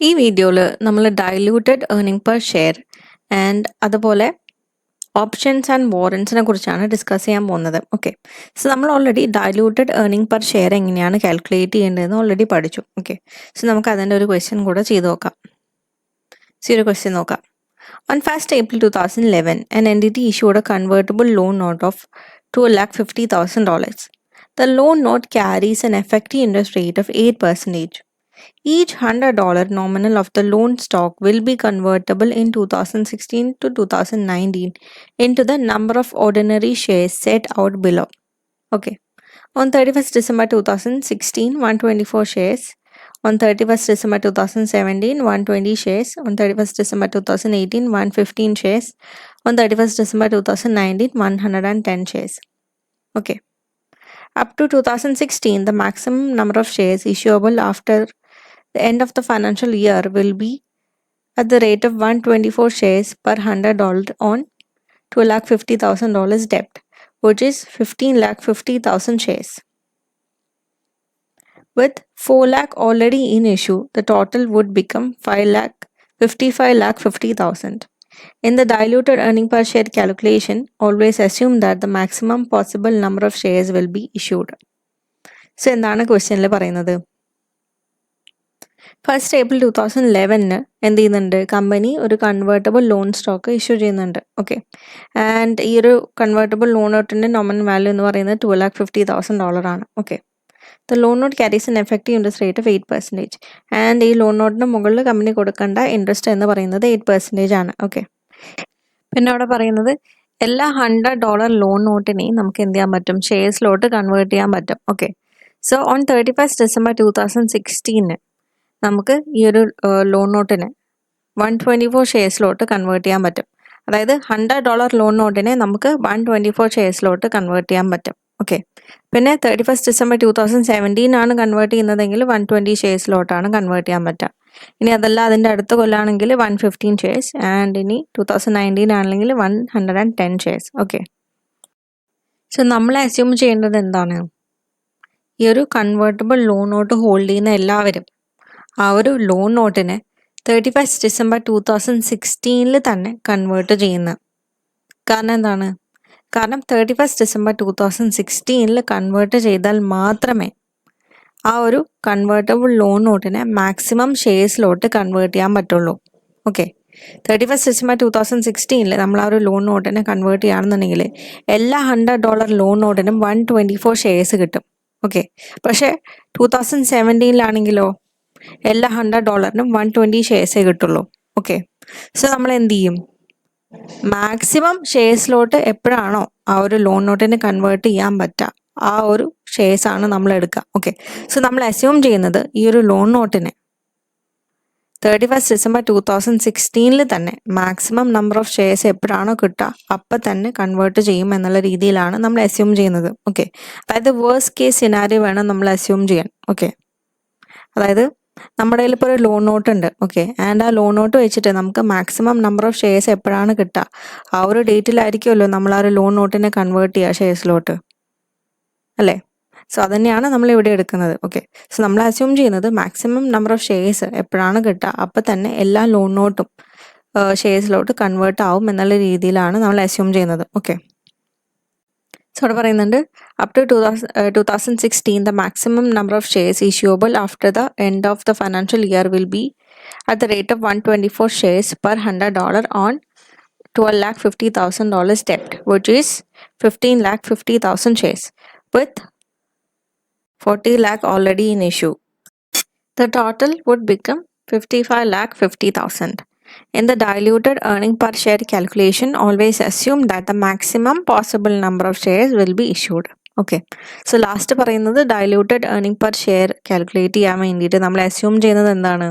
ഈ വീഡിയോയിൽ നമ്മൾ diluted earning per share and അതുപോലെ ഓപ്ഷൻസ് ആൻഡ് വാറൻസിനെ കുറിച്ചാണ് ഡിസ്കസ് ചെയ്യാൻ പോകുന്നത്. ഓക്കെ, സോ നമ്മൾ already diluted earning per share എങ്ങനെയാണ് കാൽക്കുലേറ്റ് ചെയ്യേണ്ടതെന്ന് ഓൾറെഡി പഠിച്ചു. ഓക്കെ, സോ നമുക്ക് അതിൻ്റെ ഒരു ക്വസ്റ്റ്യൻ കൂടെ ചെയ്ത് നോക്കാം. സോ ഒരു ക്വസ്റ്റ്യൻ നോക്കാം. On 1st April 2011, an entity issued a convertible loan note of $250,000. The loan note carries an effective interest rate of 8%. Each $100 nominal of the loan stock will be convertible in 2016 to 2019 into the number of ordinary shares set out below. Okay. On 31st December 2016, 124 shares. On 31st December 2017, 120 shares. On 31st December 2018, 115 shares. On 31st December 2019, 110 shares. Okay. Up to 2016, the maximum number of shares issuable after the end of the financial year will be at the rate of 124 shares per $100 on $250,000 debt, which is 15,50,000 shares. With 4 lakh already in issue, the total would become 55,50,000. In the diluted earning per share calculation, always assume that the maximum possible number of shares will be issued. So, എന്താണ് ക്വസ്റ്റ്യനിൽ പറയുന്നത്? 1st April 2011 എന്ത് ചെയ്യുന്നുണ്ട്? Company ഒരു convertible loan stock issue ചെയ്യുന്നുണ്ട്. Okay, and ഈ ഒരു convertible loan നോട്ടിൻ്റെ നോമിനൽ വാല്യൂ എന്ന് പറയുന്നത് $250,000 ആണ്. Okay, the loan note carries N effective interest rate of 8%. And ഈ ലോൺ നോട്ടിന് മുകളിൽ കമ്പനി കൊടുക്കേണ്ട ഇൻട്രസ്റ്റ് എന്ന് പറയുന്നത് 8% ആണ്. ഓക്കെ, പിന്നെ അവിടെ പറയുന്നത് എല്ലാ $100 ലോൺ നോട്ടിനെയും നമുക്ക് എന്ത് ചെയ്യാൻ പറ്റും? ഷെയർസിലോട്ട് കൺവേർട്ട് ചെയ്യാൻ പറ്റും. Okay, so on 31st December 2016 നമുക്ക് ഈ ഒരു ലോൺ നോട്ടിനെ 124 ഷെയർസിലോട്ട് കൺവേർട്ട് ചെയ്യാൻ പറ്റും. അതായത് $100 ലോൺ നോട്ടിനെ നമുക്ക് 124 ഷെയർസിലോട്ട് കൺവേർട്ട് ചെയ്യാൻ പറ്റും. ഓക്കെ, പിന്നെ 31st December 2017 ആണ് കൺവേർട്ട് ചെയ്യുന്നതെങ്കിൽ 120 ഷെയർസിലോട്ടാണ് കൺവേർട്ട് ചെയ്യാൻ പറ്റുക. ഇനി അതല്ല അതിൻ്റെ അടുത്ത കൊല്ലാണെങ്കിൽ 115 ഷെയർസ്, ആൻഡ് ഇനി 2019 ആണെങ്കിൽ 110 ഷെയർസ്. ഓക്കെ, സോ നമ്മൾ അസ്യൂം ചെയ്യേണ്ടത് എന്താണ്? ഈ ഒരു കൺവേർട്ടബിൾ ലോൺ നോട്ട് ഹോൾഡ് ചെയ്യുന്ന എല്ലാവരും ആ ഒരു ലോൺ നോട്ടിനെ 31st December 2016 തന്നെ കൺവേർട്ട് ചെയ്യുന്നത്. കാരണം എന്താണ്? കാരണം 31st December 2016 കൺവേർട്ട് ചെയ്താൽ മാത്രമേ ആ ഒരു കൺവേർട്ടബിൾ ലോൺ നോട്ടിനെ മാക്സിമം ഷെയർസിലോട്ട് കൺവേർട്ട് ചെയ്യാൻ പറ്റുള്ളൂ. ഓക്കെ, 31st December 2016 നമ്മൾ ആ ഒരു ലോൺ നോട്ടിനെ കൺവേർട്ട് ചെയ്യുകയാണെന്നുണ്ടെങ്കിൽ എല്ലാ $100 ലോൺ നോട്ടിനും 124 ഷെയർസ് കിട്ടും. ഓക്കെ, പക്ഷേ 2017 എല്ലാ $100നും 120 ഷെയർസേ കിട്ടുള്ളൂ. ഓക്കെ, സോ നമ്മൾ എന്ത് ചെയ്യും? മാക്സിമം ഷെയർസിലോട്ട് എപ്പോഴാണോ ആ ഒരു ലോൺ നോട്ടിന് കൺവേർട്ട് ചെയ്യാൻ പറ്റുക ആ ഒരു ഷെയർസാണ് നമ്മൾ എടുക്കുക. ഓക്കെ, സോ നമ്മൾ അസ്യൂം ചെയ്യുന്നത് ഈ ഒരു ലോൺ നോട്ടിനെ 31st December 2016 തന്നെ മാക്സിമം നമ്പർ ഓഫ് ഷെയർസ് എപ്പോഴാണോ കിട്ടുക അപ്പം തന്നെ കൺവേർട്ട് ചെയ്യും എന്നുള്ള രീതിയിലാണ് നമ്മൾ അസ്യൂം ചെയ്യുന്നത്. ഓക്കെ, അതായത് വേഴ്സ്റ്റ് കേസ് സിനാരിയോ വേണം നമ്മൾ അസ്യൂം ചെയ്യാൻ. ഓക്കെ, അതായത് നമ്മുടെ കയ്യിൽ ഇപ്പോൾ ഒരു ലോൺ നോട്ട് ഉണ്ട്. ഓക്കെ, ആൻഡ് ആ ലോൺ നോട്ട് വെച്ചിട്ട് നമുക്ക് മാക്സിമം നമ്പർ ഓഫ് ഷെയർസ് എപ്പോഴാണ് കിട്ടുക ആ ഒരു ഡേറ്റിലായിരിക്കുമല്ലോ നമ്മൾ ആ ഒരു ലോൺ നോട്ടിനെ കൺവേർട്ട് ചെയ്യുക ഷെയർസിലോട്ട്, അല്ലേ? സോ അതുതന്നെയാണ് നമ്മൾ ഇവിടെ എടുക്കുന്നത്. ഓക്കെ, സോ നമ്മൾ അസ്യൂം ചെയ്യുന്നത് മാക്സിമം നമ്പർ ഓഫ് ഷെയർസ് എപ്പോഴാണ് കിട്ടുക അപ്പം തന്നെ എല്ലാ ലോൺ നോട്ടും ഷെയർസിലോട്ട് കൺവേർട്ട് ആവും എന്നുള്ള രീതിയിലാണ് നമ്മൾ അസ്യൂം ചെയ്യുന്നത്. ഓക്കെ, സോ അവിടെ പറയുന്നുണ്ട് up to 2016 the maximum number of shares issuable after the end of the financial year will be at the rate of 124 shares per $100 on $12,50,000 debt, which is 15,50,000 shares with 40 lakh already in issue. The total would become 55,50,000. In the diluted earning per share calculation, always assume that the maximum possible number of shares will be issued. Okay, so last പറയുന്നത് diluted earning per share calculate ചെയ്യാൻ വേണ്ടിയിട്ട് നമ്മൾ assume ചെയ്യുന്നത് എന്താണ്?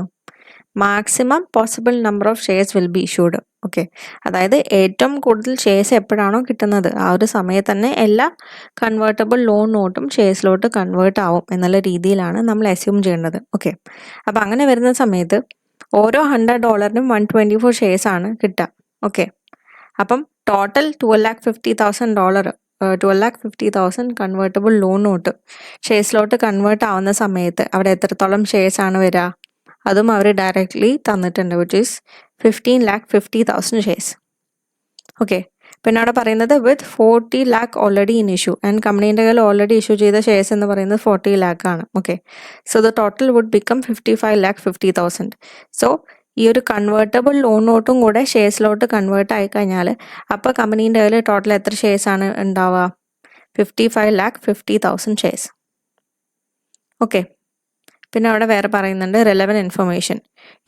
Maximum possible number of shares will be issued. Okay, അതായത് ഏറ്റവും കൂടുതൽ shares എപ്പോഴാണോ കിട്ടുന്നത് ആ ഒരു സമയത്ത് തന്നെ എല്ലാ കൺവേർട്ടബിൾ ലോൺ നോട്ടും ഷെയർസിലോട്ട് കൺവേർട്ട് ആവും എന്നുള്ള രീതിയിലാണ് നമ്മൾ അസ്യൂം ചെയ്യേണ്ടത്. ഓക്കെ, അപ്പം അങ്ങനെ വരുന്ന സമയത്ത് ഓരോ $100നും 124 ഷെയർസ് ആണ് കിട്ടുക. ഓക്കെ, അപ്പം ടോട്ടൽ $12,50,000 കൺവേർട്ടബിൾ ലോൺ നോട്ട് ഷെയർസിലോട്ട് കൺവേർട്ട് ആവുന്ന സമയത്ത് അവിടെ എത്രത്തോളം ഷെയർസ് ആണ് വരിക? അതും അവർ ഡയറക്റ്റ്ലി തന്നിട്ടുണ്ട്, വിച്ച് ഈസ് 15,50,000 ഷെയർസ്. ഓക്കെ, പിന്നെ അവിടെ പറയുന്നത് with 40 lakh already in issue and കമ്പനീൻ്റെ കയ്യിൽ ഓൾറെഡി ഇഷ്യൂ ചെയ്ത ഷെയർസ് എന്ന് പറയുന്നത് 40 lakh ആണ്. Okay, so the total would become 55,50,000. So ഈ ഒരു കൺവേർട്ടബിൾ ലോൺ നോട്ടും കൂടെ ഷെയർസിലോട്ട് കൺവേർട്ട് ആയി കഴിഞ്ഞാൽ അപ്പോൾ കമ്പനീൻ്റെ കയ്യിൽ ടോട്ടൽ എത്ര ഷെയർസ് ആണ് ഉണ്ടാവുക? 55,50,000 ഷെയർസ്. ഓക്കെ, പിന്നെ അവിടെ വേറെ പറയുന്നുണ്ട് relevant information.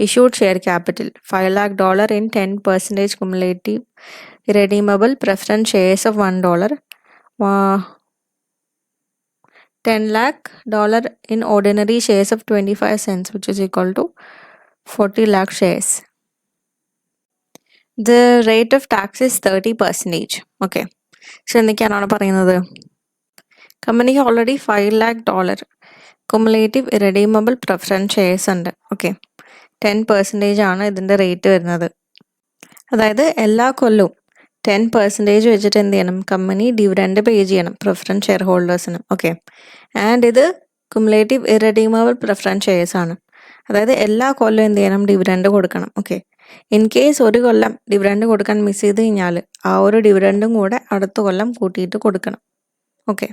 Issued share capital $5 lakh in 10% cumulative redeemable preference shares of $1, $10 lakh in ordinary shares of 25 cents, which is equal to 40 lakh shares. The rate of tax is 30%. Okay, so എന്തൊക്കെയാണ് പറയുന്നത്? കമ്പനിക്ക് already $5 lakh cumulative irredeemable preference shares ഉണ്ട്. Okay, 10% ആണ് ഇതിൻ്റെ rate വരുന്നത്. അതായത് എല്ലാ കൊല്ലവും 10% വെച്ചിട്ട് എന്ത് ചെയ്യണം? കമ്പനി ഡിവിഡൻഡ് പേ ചെയ്യണം പ്രിഫറൻസ് ഷെയർ ഹോൾഡേഴ്സിന്. ഓക്കെ, ആൻഡ് ഇത് കുമുലേറ്റീവ് ഇറഡീമബിൾ പ്രിഫറൻസ് ഷെയർസ് ആണ്. അതായത് എല്ലാ കൊല്ലവും എന്ത് ചെയ്യണം? ഡിവിഡൻഡ് കൊടുക്കണം. ഓക്കെ, ഇൻ കേസ് ഒരു കൊല്ലം ഡിവിഡൻഡ് കൊടുക്കാൻ മിസ് ചെയ്ത് കഴിഞ്ഞാൽ ആ ഒരു ഡിവിഡൻഡും കൂടെ അടുത്ത കൊല്ലം കൂട്ടിയിട്ട് കൊടുക്കണം. ഓക്കെ,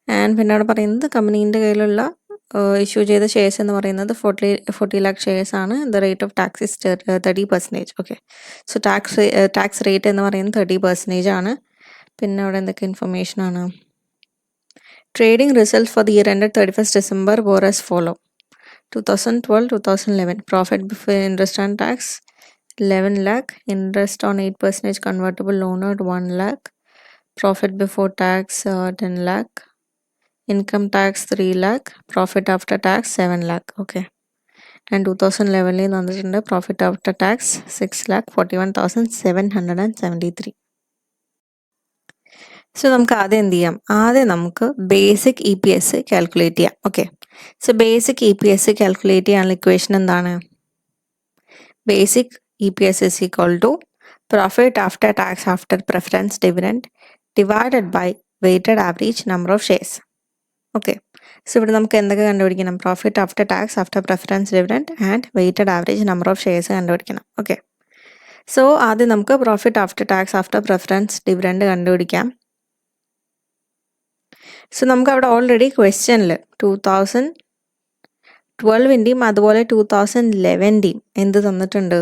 ആൻഡ് പിന്നെ അവിടെ പറയുന്നത് കമ്പനീൻ്റെ കയ്യിലുള്ള ഇഷ്യൂ ചെയ്ത ഷെയർസ് എന്ന് പറയുന്നത് 40 lakh ഷെയർസ് ആണ്. The rate of tax is 30%. Okay, so tax rate എന്ന് പറയുന്നത് 30% ആണ്. പിന്നെ അവിടെ എന്തൊക്കെ ഇൻഫർമേഷൻ ആണ്? Trading result for the year ended 31st December were as follow: 2012-2011 profit before interest and tax 11 lakh, interest on 8% convertible loan at 1 lakh, profit before tax 10 lakh, income tax 3 lakh, profit after tax 7 lakh. Okay, and 2011 തന്നിട്ടുണ്ട് profit after tax 6,41,773. So നമുക്ക് ആദ്യം എന്ത് ചെയ്യാം? ആദ്യം നമുക്ക് basic EPS calculate ചെയ്യാം. Okay, so basic EPS calculate ചെയ്യാനുള്ള equation എന്താണ്? Basic EPS is equal to profit after tax after preference dividend divided by weighted average number of shares. Okay, so ഇവിടെ നമുക്ക് എന്തൊക്കെ കണ്ടുപിടിക്കണം? Profit after tax after preference dividend and weighted average number of shares കണ്ടുപിടിക്കണം. Okay, so ആദ്യം നമുക്ക് profit after tax after preference dividend കണ്ടുപിടിക്കാം. So നമുക്ക് അവിടെ ഓൾറെഡി ക്വസ്റ്റ്യനിൽ 2012-ൻ്റെയും അതുപോലെ 2011-ൻ്റെയും എന്ത് തന്നിട്ടുണ്ട്?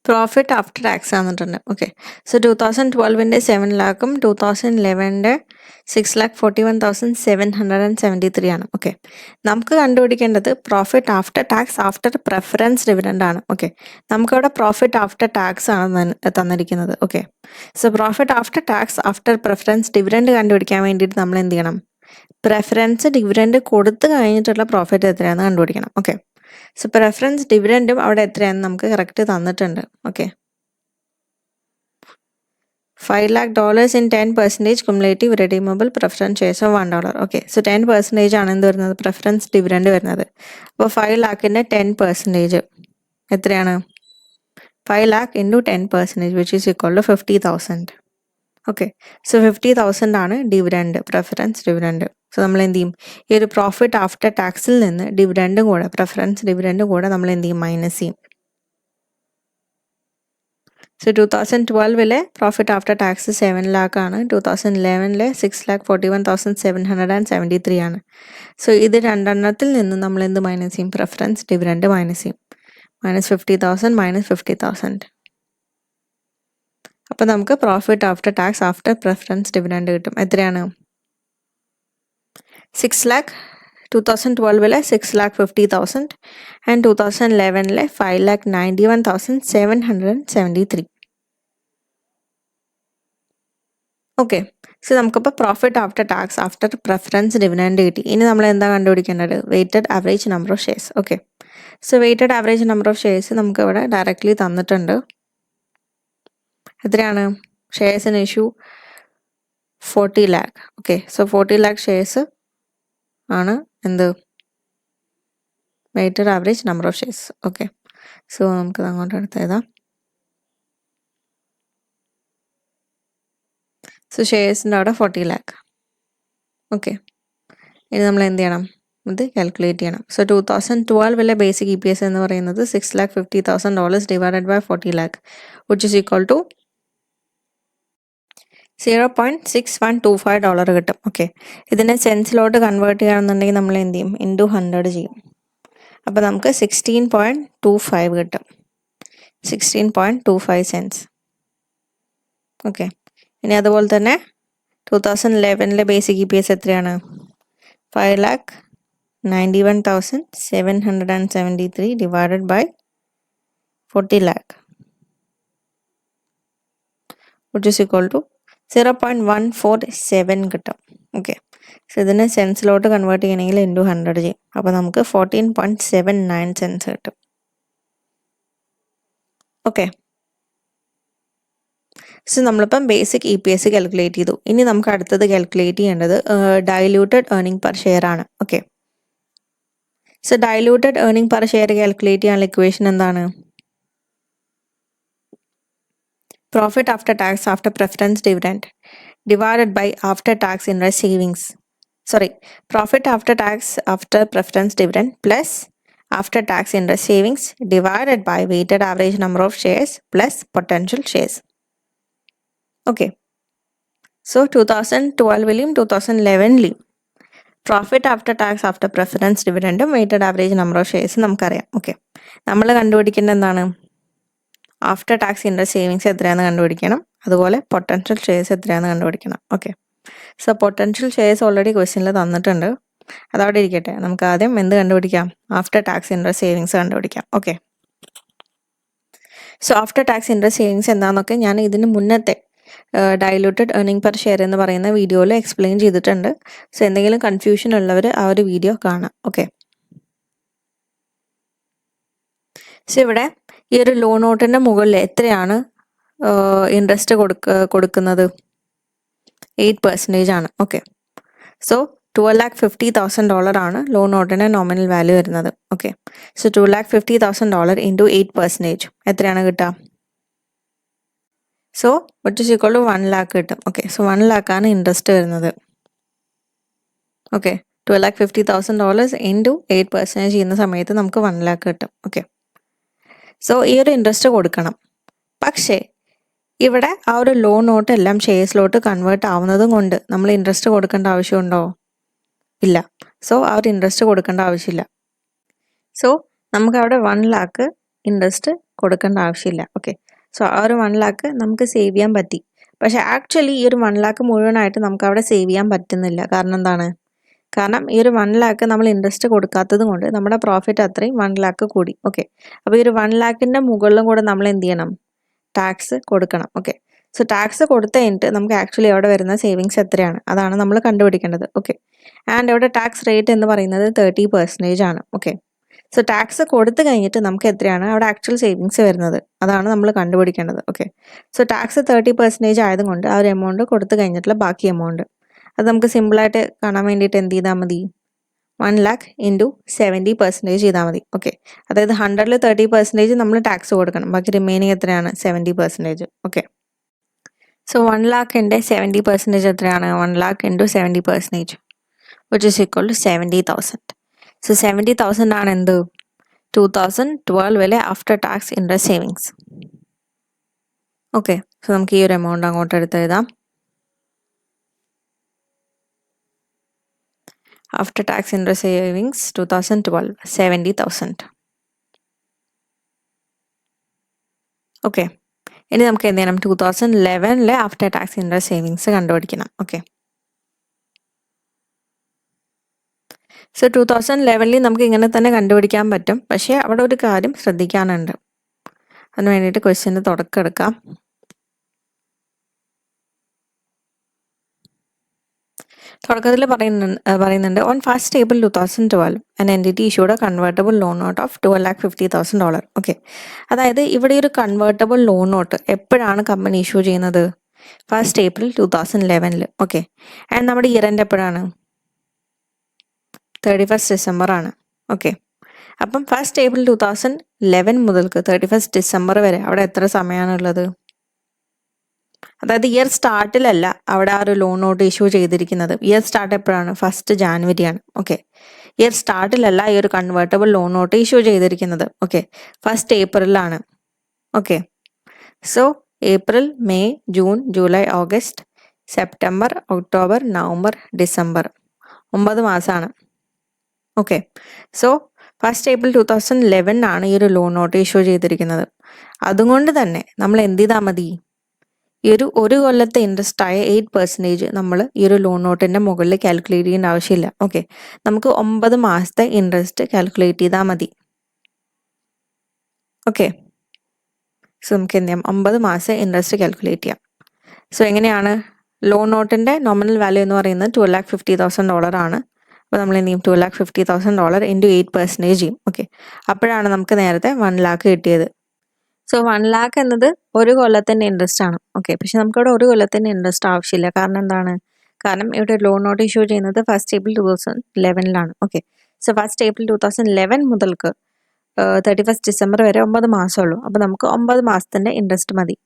പ്രോഫിറ്റ് ആഫ്റ്റർ ടാക്സ് തന്നിട്ടുണ്ട്. ഓക്കെ, സോ 2012-ൻ്റെ 7 lakhും 2011-ൻ്റെ 6,41,773 ആണ്. ഓക്കെ, നമുക്ക് കണ്ടുപിടിക്കേണ്ടത് profit after tax after preference dividend ആണ്. ഓക്കെ, നമുക്കവിടെ പ്രോഫിറ്റ് ആഫ്റ്റർ ടാക്സ് ആണ് തന്നിരിക്കുന്നത്. Okay, so profit after tax after preference dividend കണ്ടുപിടിക്കാൻ വേണ്ടിയിട്ട് നമ്മൾ എന്ത് ചെയ്യണം? പ്രിഫറൻസ് ഡിവിഡൻഡ് കൊടുത്തു കഴിഞ്ഞിട്ടുള്ള പ്രോഫിറ്റ് എത്രയാണെന്ന് കണ്ടുപിടിക്കണം. ഓക്കെ, സോ പ്രിഫറൻസ് ഡിവിഡൻഡും അവിടെ എത്രയാണെന്ന് നമുക്ക് കറക്റ്റ് തന്നിട്ടുണ്ട്. Okay, $5 lakh in 10% cumulative redeemable preference shares of $1. Okay, so 10% ആണ് എന്ത് വരുന്നത്? പ്രിഫറൻസ് ഡിവിഡൻഡ് വരുന്നത്. അപ്പോൾ 5 lakhൻ്റെ 10% എത്രയാണ്? 5 lakh into 10%, which is equal to 50,000. Okay, so 50,000 ആണ് ഡിവിഡൻഡ്, പ്രിഫറൻസ് ഡിവിഡൻഡ്. സോ നമ്മൾ എന്ത് ചെയ്യും? ഈ ഒരു പ്രോഫിറ്റ് ആഫ്റ്റർ ടാക്സിൽ നിന്ന് ഡിവിഡൻഡും കൂടെ പ്രിഫറൻസ് ഡിവിഡൻഡും കൂടെ നമ്മൾ എന്ത് ചെയ്യും? മൈനസ് ചെയ്യും. സോ 2012-ലെ പ്രോഫിറ്റ് ആഫ്റ്റർ ടാക്സ് 7 lakh ആണ്. 2011-ലെ 6,41,773 ആണ്. സോ ഇത് രണ്ടെണ്ണത്തിൽ നിന്ന് നമ്മൾ എന്ത് മൈനസ് ചെയ്യും? പ്രിഫറൻസ് ഡിവിഡൻഡ് മൈനസ് ചെയ്യും. -50,000 -50,000. അപ്പോൾ നമുക്ക് profit after tax after preference dividend കിട്ടും. എത്രയാണ്? 6 lakh. 2012-ലെ 6,50,000 ആൻഡ് 2011-ലെ 5,91,773. ഓക്കെ, സോ നമുക്കിപ്പോൾ profit after tax after preference dividend കിട്ടി. ഇനി നമ്മൾ എന്താ കണ്ടുപിടിക്കേണ്ടത്? Weighted average number of shares. Okay, so weighted average number of shares നമുക്ക് ഇവിടെ ഡയറക്റ്റ്ലി തന്നിട്ടുണ്ട്. എത്രയാണ്? Shares in issue 40 lakh. Okay, so 40 lakh shares ആണ് എന്ത്? Weighted average number of shares. Okay, so നമുക്ക് അങ്ങോട്ട് അടുത്ത് എഴുതാം. സോ ഷെയർസിൻ്റെ അവിടെ 40 lakh. ഓക്കെ, ഇനി നമ്മൾ എന്ത് ചെയ്യണം, ഇത് കാൽക്കുലേറ്റ് ചെയ്യണം. സോ 2012 ബേസിക് EPS എന്ന് പറയുന്നത് $6,50,000 divided by 40 lakh which is equal to $0.6125 കിട്ടും. ഓക്കെ, ഇതിനെ സെൻസിലോട്ട് കൺവേർട്ട് ചെയ്യുകയാണെന്നുണ്ടെങ്കിൽ നമ്മൾ എന്ത് ചെയ്യും, ഇൻറ്റു 100 ചെയ്യും. അപ്പോൾ നമുക്ക് 16.25 കിട്ടും, 16.25 cents. ഓക്കെ, ഇനി അതുപോലെ തന്നെ 2011 ബേസിക് EPS എത്രയാണ്, 5,91,773 divided by 40 lakh which is equal to 0.147 കിട്ടും. ഓക്കെ, സോ ഇതിന് സെൻസിലോട്ട് കൺവേർട്ട് ചെയ്യണമെങ്കിൽ ഇൻറ്റു 100 ചെയ്യും. അപ്പോൾ നമുക്ക് 14.79 cents കിട്ടും. ഓക്കെ, സോ നമ്മളിപ്പം ബേസിക് EPS കാൽക്കുലേറ്റ് ചെയ്തു. ഇനി നമുക്ക് അടുത്തത് കാൽക്കുലേറ്റ് ചെയ്യേണ്ടത് ഡൈല്യൂട്ടഡ് ഏർണിംഗ് പെർ ഷെയർ ആണ്. Okay, so diluted earning per share calculate ചെയ്യാനുള്ള ഇക്വേഷൻ എന്താണ്, profit after tax after preference dividend divided by after tax interest savings, profit after tax after preference dividend plus after tax interest savings divided by weighted average number of shares plus potential shares. Okay, so 2012 2011 profit after tax after preference dividend weighted average number of shares നമുക്കറിയാം. Okay, നമ്മൾ കണ്ടുപിടിക്കേണ്ടത് എന്താണ്, after tax interest savings എത്രയാണെന്ന് കണ്ടുപിടിക്കണം, അതുപോലെ potential shares എത്രയാണെന്ന് കണ്ടുപിടിക്കണം. Okay, so potential shares already ക്വസ്റ്റ്യനിൽ തന്നിട്ടുണ്ട്, അതവിടെ ഇരിക്കട്ടെ. നമുക്ക് ആദ്യം എന്ത് കണ്ടുപിടിക്കാം, ആഫ്റ്റർ ടാക്സ് ഇൻട്രസ്റ്റ് സേവിങ്സ് കണ്ടുപിടിക്കാം. Okay, so after tax interest savings എന്താണെന്നൊക്കെ ഞാൻ ഇതിന് മുന്നത്തെ ഡൈലൂട്ടഡ് ഏർണിംഗ് പെർ ഷെയർ എന്ന് പറയുന്ന വീഡിയോയിൽ എക്സ്പ്ലെയിൻ ചെയ്തിട്ടുണ്ട്. സോ എന്തെങ്കിലും കൺഫ്യൂഷൻ ഉള്ളവർ ആ ഒരു വീഡിയോ കാണാം. ഓക്കെ, സോ ഇവിടെ ഈ ഒരു ലോൺ നോട്ടിൻ്റെ മുകളിൽ എത്രയാണ് ഇൻട്രസ്റ്റ് കൊടുക്കുന്നത്, 8% ആണ്. ഓക്കെ, സോ $12,50,000 ആണ് ലോൺ നോട്ടിൻ്റെ നോമിനൽ വാല്യൂ വരുന്നത്. ഓക്കെ, സോ $12,50,000 ഇൻറ്റു 8% എത്രയാണ് കിട്ടുക, so which is equal to 1 lakh കിട്ടും. ഓക്കെ, സോ 1 lakh ആണ് ഇൻട്രസ്റ്റ് വരുന്നത്. ഓക്കെ, $12,50,000 ഇൻറ്റു 8% ചെയ്യുന്ന സമയത്ത് നമുക്ക് 1 lakh കിട്ടും. ഓക്കെ, സോ ഈ ഒരു ഇൻട്രസ്റ്റ് കൊടുക്കണം. പക്ഷേ ഇവിടെ ആ ഒരു ലോൺ നോട്ട് എല്ലാം ഷെയർസിലോട്ട് കൺവേർട്ട് ആവുന്നതും കൊണ്ട് നമ്മൾ ഇൻട്രസ്റ്റ് കൊടുക്കേണ്ട ആവശ്യമുണ്ടോ, ഇല്ല. സോ ആ ഒരു ഇൻട്രസ്റ്റ് കൊടുക്കേണ്ട ആവശ്യമില്ല. സോ നമുക്ക് അവിടെ 1 lakh ഇൻട്രസ്റ്റ് കൊടുക്കേണ്ട ആവശ്യമില്ല. ഓക്കെ, സോ ആ ഒരു 1 lakh നമുക്ക് സേവ് ചെയ്യാൻ പറ്റി. പക്ഷേ ആക്ച്വലി ഈ ഒരു 1 lakh മുഴുവനായിട്ട് നമുക്ക് അവിടെ സേവ് ചെയ്യാൻ പറ്റുന്നില്ല. കാരണം എന്താണ്, കാരണം ഈ ഒരു 1 lakh നമ്മൾ ഇൻട്രസ്റ്റ് കൊടുക്കാത്തത് കൊണ്ട് നമ്മുടെ പ്രോഫിറ്റ് അത്രയും 1 lakh കൂടി. ഓക്കെ, അപ്പോൾ ഈ ഒരു 1 lakhൻ്റെ മുകളിലും കൂടെ നമ്മൾ എന്ത് ചെയ്യണം, ടാക്സ് കൊടുക്കണം. ഓക്കെ, സോ ടാക്സ് കൊടുത്തു കഴിഞ്ഞിട്ട് നമുക്ക് ആക്ച്വലി അവിടെ വരുന്ന സേവിങ്സ് എത്രയാണ് അതാണ് നമ്മൾ കണ്ടുപിടിക്കേണ്ടത്. ഓക്കെ, ആൻഡ് അവിടെ ടാക്സ് റേറ്റ് എന്ന് പറയുന്നത് 30% ആണ്. ഓക്കെ, സോ ടാക്സ് കൊടുത്തു കഴിഞ്ഞിട്ട് നമുക്ക് എത്രയാണ് അവിടെ ആക്ച്വൽ സേവിങ്സ് വരുന്നത് അതാണ് നമ്മൾ കണ്ടുപിടിക്കേണ്ടത്. ഓക്കെ, സോ ടാക്സ് 30% ആയതുകൊണ്ട് ആ ഒരു എമൗണ്ട് കൊടുത്തു കഴിഞ്ഞിട്ടുള്ള ബാക്കി എമൗണ്ട് അത് നമുക്ക് സിമ്പിളായിട്ട് കാണാൻ വേണ്ടിയിട്ട് എന്ത് ചെയ്താൽ മതി, 1 lakh ഇൻറ്റു 70% ചെയ്താൽ മതി. ഓക്കെ, അതായത് 100ൽ 30% നമ്മൾ ടാക്സ് കൊടുക്കണം, ബാക്കി റിമൈനിങ് എത്രയാണ്, 70%. ഓക്കെ, സോ 1 lakhൻ്റെ 70% എത്രയാണ്, 1 lakh into 70% which is equal to 70,000. So 70,000 ആണ് എന്ത്, 2012 after tax interest savings. Okay, so നമുക്ക് ഈ ഒരു എമൗണ്ട് അങ്ങോട്ട് എടുത്ത് എഴുതാം. After tax interest savings 2012 70,000. Okay, ഇനി നമുക്ക് എന്ത് ചെയ്യണം, 2011 ആഫ്റ്റർ ടാക്സ് ഇൻട്രസ്റ്റ് സേവിങ്സ് കണ്ടുപിടിക്കണം. ഓക്കെ, സോ 2011 നമുക്ക് ഇങ്ങനെ തന്നെ കണ്ടുപിടിക്കാൻ പറ്റും. പക്ഷേ അവിടെ ഒരു കാര്യം ശ്രദ്ധിക്കാനുണ്ട്, അതിന് വേണ്ടിയിട്ട് ക്വസ്റ്റ്യൻ്റെ തുടക്കം എടുക്കാം. തുടക്കത്തിൽ പറയുന്നുണ്ട് on first April 2012 an entity issued a convertible loan note of $12,50,000. Okay, അതായത് ഇവിടെ ഒരു കൺവേർട്ടബിൾ ലോൺ നോട്ട് എപ്പോഴാണ് കമ്പനി ഇഷ്യൂ ചെയ്യുന്നത്, ഫസ്റ്റ് ഏപ്രിൽ 2011. ഓക്കെ, ആൻഡ് നമ്മുടെ ഇയർ എൻഡ് എപ്പോഴാണ്, 31st December ആണ്. ഓക്കെ, അപ്പം ഫസ്റ്റ് ഏപ്രിൽ 2011 മുതൽക്ക് 31st December വരെ അവിടെ എത്ര സമയമാണുള്ളത്, അതായത് ഇയർ സ്റ്റാർട്ടിലല്ല അവിടെ ആ ഒരു ലോൺ നോട്ട് ഇഷ്യൂ ചെയ്തിരിക്കുന്നത്. ഇയർ സ്റ്റാർട്ട് എപ്പോഴാണ്? 1st ജാനുവരിയാണ്. ഓക്കെ, ഇയർ സ്റ്റാർട്ടിലല്ല ഈ ഒരു കൺവേർട്ടബിൾ ലോൺ നോട്ട് ഇഷ്യൂ ചെയ്തിരിക്കുന്നത്. ഓക്കെ, 1st ഏപ്രിലാണ്. Okay, so April, May, June, July, August, September, October, November, December 9 മാസമാണ്. ഓക്കെ, സോ 1st ഏപ്രിൽ 2011 ആണ് ഈ ഒരു ലോൺ നോട്ട് ഇഷ്യൂ ചെയ്തിരിക്കുന്നത്. അതുകൊണ്ട് തന്നെ നമ്മൾ എന്ത് ചെയ്താൽ മതി? ഈ ഒരു കൊല്ലത്തെ ഇൻട്രസ്റ്റ് ആയ 8% നമ്മൾ ഈ ഒരു ലോൺ നോട്ടിൻ്റെ മുകളിൽ കാൽക്കുലേറ്റ് ചെയ്യേണ്ട ആവശ്യമില്ല. ഓക്കെ, നമുക്ക് 9 മാസത്തെ ഇൻട്രസ്റ്റ് കാൽക്കുലേറ്റ് ചെയ്താൽ മതി. ഓക്കെ, സോ നമുക്ക് എന്ത് ചെയ്യാം? 9 മാസം ഇൻട്രസ്റ്റ് കാൽക്കുലേറ്റ് ചെയ്യാം. സോ എങ്ങനെയാണ്? ലോൺ നോട്ടിൻ്റെ നോമിനൽ വാല്യൂ എന്ന് പറയുന്നത് $250,000 ആണ്. അപ്പോൾ നമ്മൾ എന്ത് ചെയ്യും? $250,000 ഇൻറ്റു 8% ചെയ്യും. ഓക്കെ, അപ്പോഴാണ് നമുക്ക് നേരത്തെ 1 lakh കിട്ടിയത്. സോ 1 lakh എന്നത് ഒരു കൊല്ലത്തിൻ്റെ ഇൻട്രസ്റ്റ് ആണ്. ഓക്കെ, പക്ഷെ നമുക്കിവിടെ ഒരു കൊല്ലത്തിൻ്റെ ഇൻട്രസ്റ്റ് ആവശ്യമില്ല. കാരണം എന്താണ്? കാരണം ഇവിടെ ലോൺ നോട്ട് ഇഷ്യൂ ചെയ്യുന്നത് 1st April 2011 okay, so 1st April 2011 മുതൽക്ക് 31st ഡിസംബർ വരെ 9 മാസമുള്ളൂ. അപ്പോൾ നമുക്ക് 9 മാസത്തിൻ്റെ ഇൻട്രസ്റ്റ് മതി.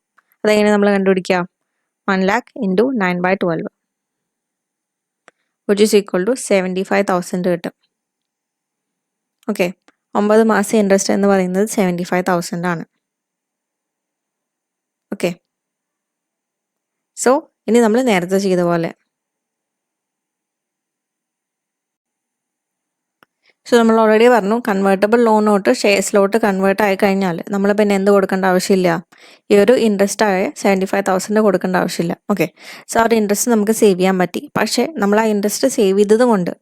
അതെങ്ങനെ നമ്മൾ കണ്ടുപിടിക്കുക? 1 lakh into 9/12 which is equal to 75,000 കിട്ടും. ഓക്കെ, 9 മാസം ഇൻട്രസ്റ്റ് എന്ന് പറയുന്നത് 75,000 ആണ്. ഓക്കെ, സോ ഇനി നമ്മൾ നേരത്തെ ചെയ്ത പോലെ സോ നമ്മൾ ഓൾറെഡി പറഞ്ഞു കൺവേർട്ടബിൾ ലോൺ നോട്ട് ഷെയർസിലോട്ട് കൺവേർട്ട് ആയി കഴിഞ്ഞാൽ നമ്മൾ പിന്നെ എന്ത് കൊടുക്കേണ്ട ആവശ്യമില്ല? ഈ ഒരു ഇൻട്രസ്റ്റ് ആയ 75,000 കൊടുക്കേണ്ട ആവശ്യമില്ല. ഓക്കെ, സോ ആ ഒരു ഇൻട്രസ്റ്റ് നമുക്ക് സേവ് ചെയ്യാൻ പറ്റി. പക്ഷേ നമ്മൾ ആ ഇൻട്രസ്റ്റ് സേവ് ചെയ്തത് കൊണ്ട്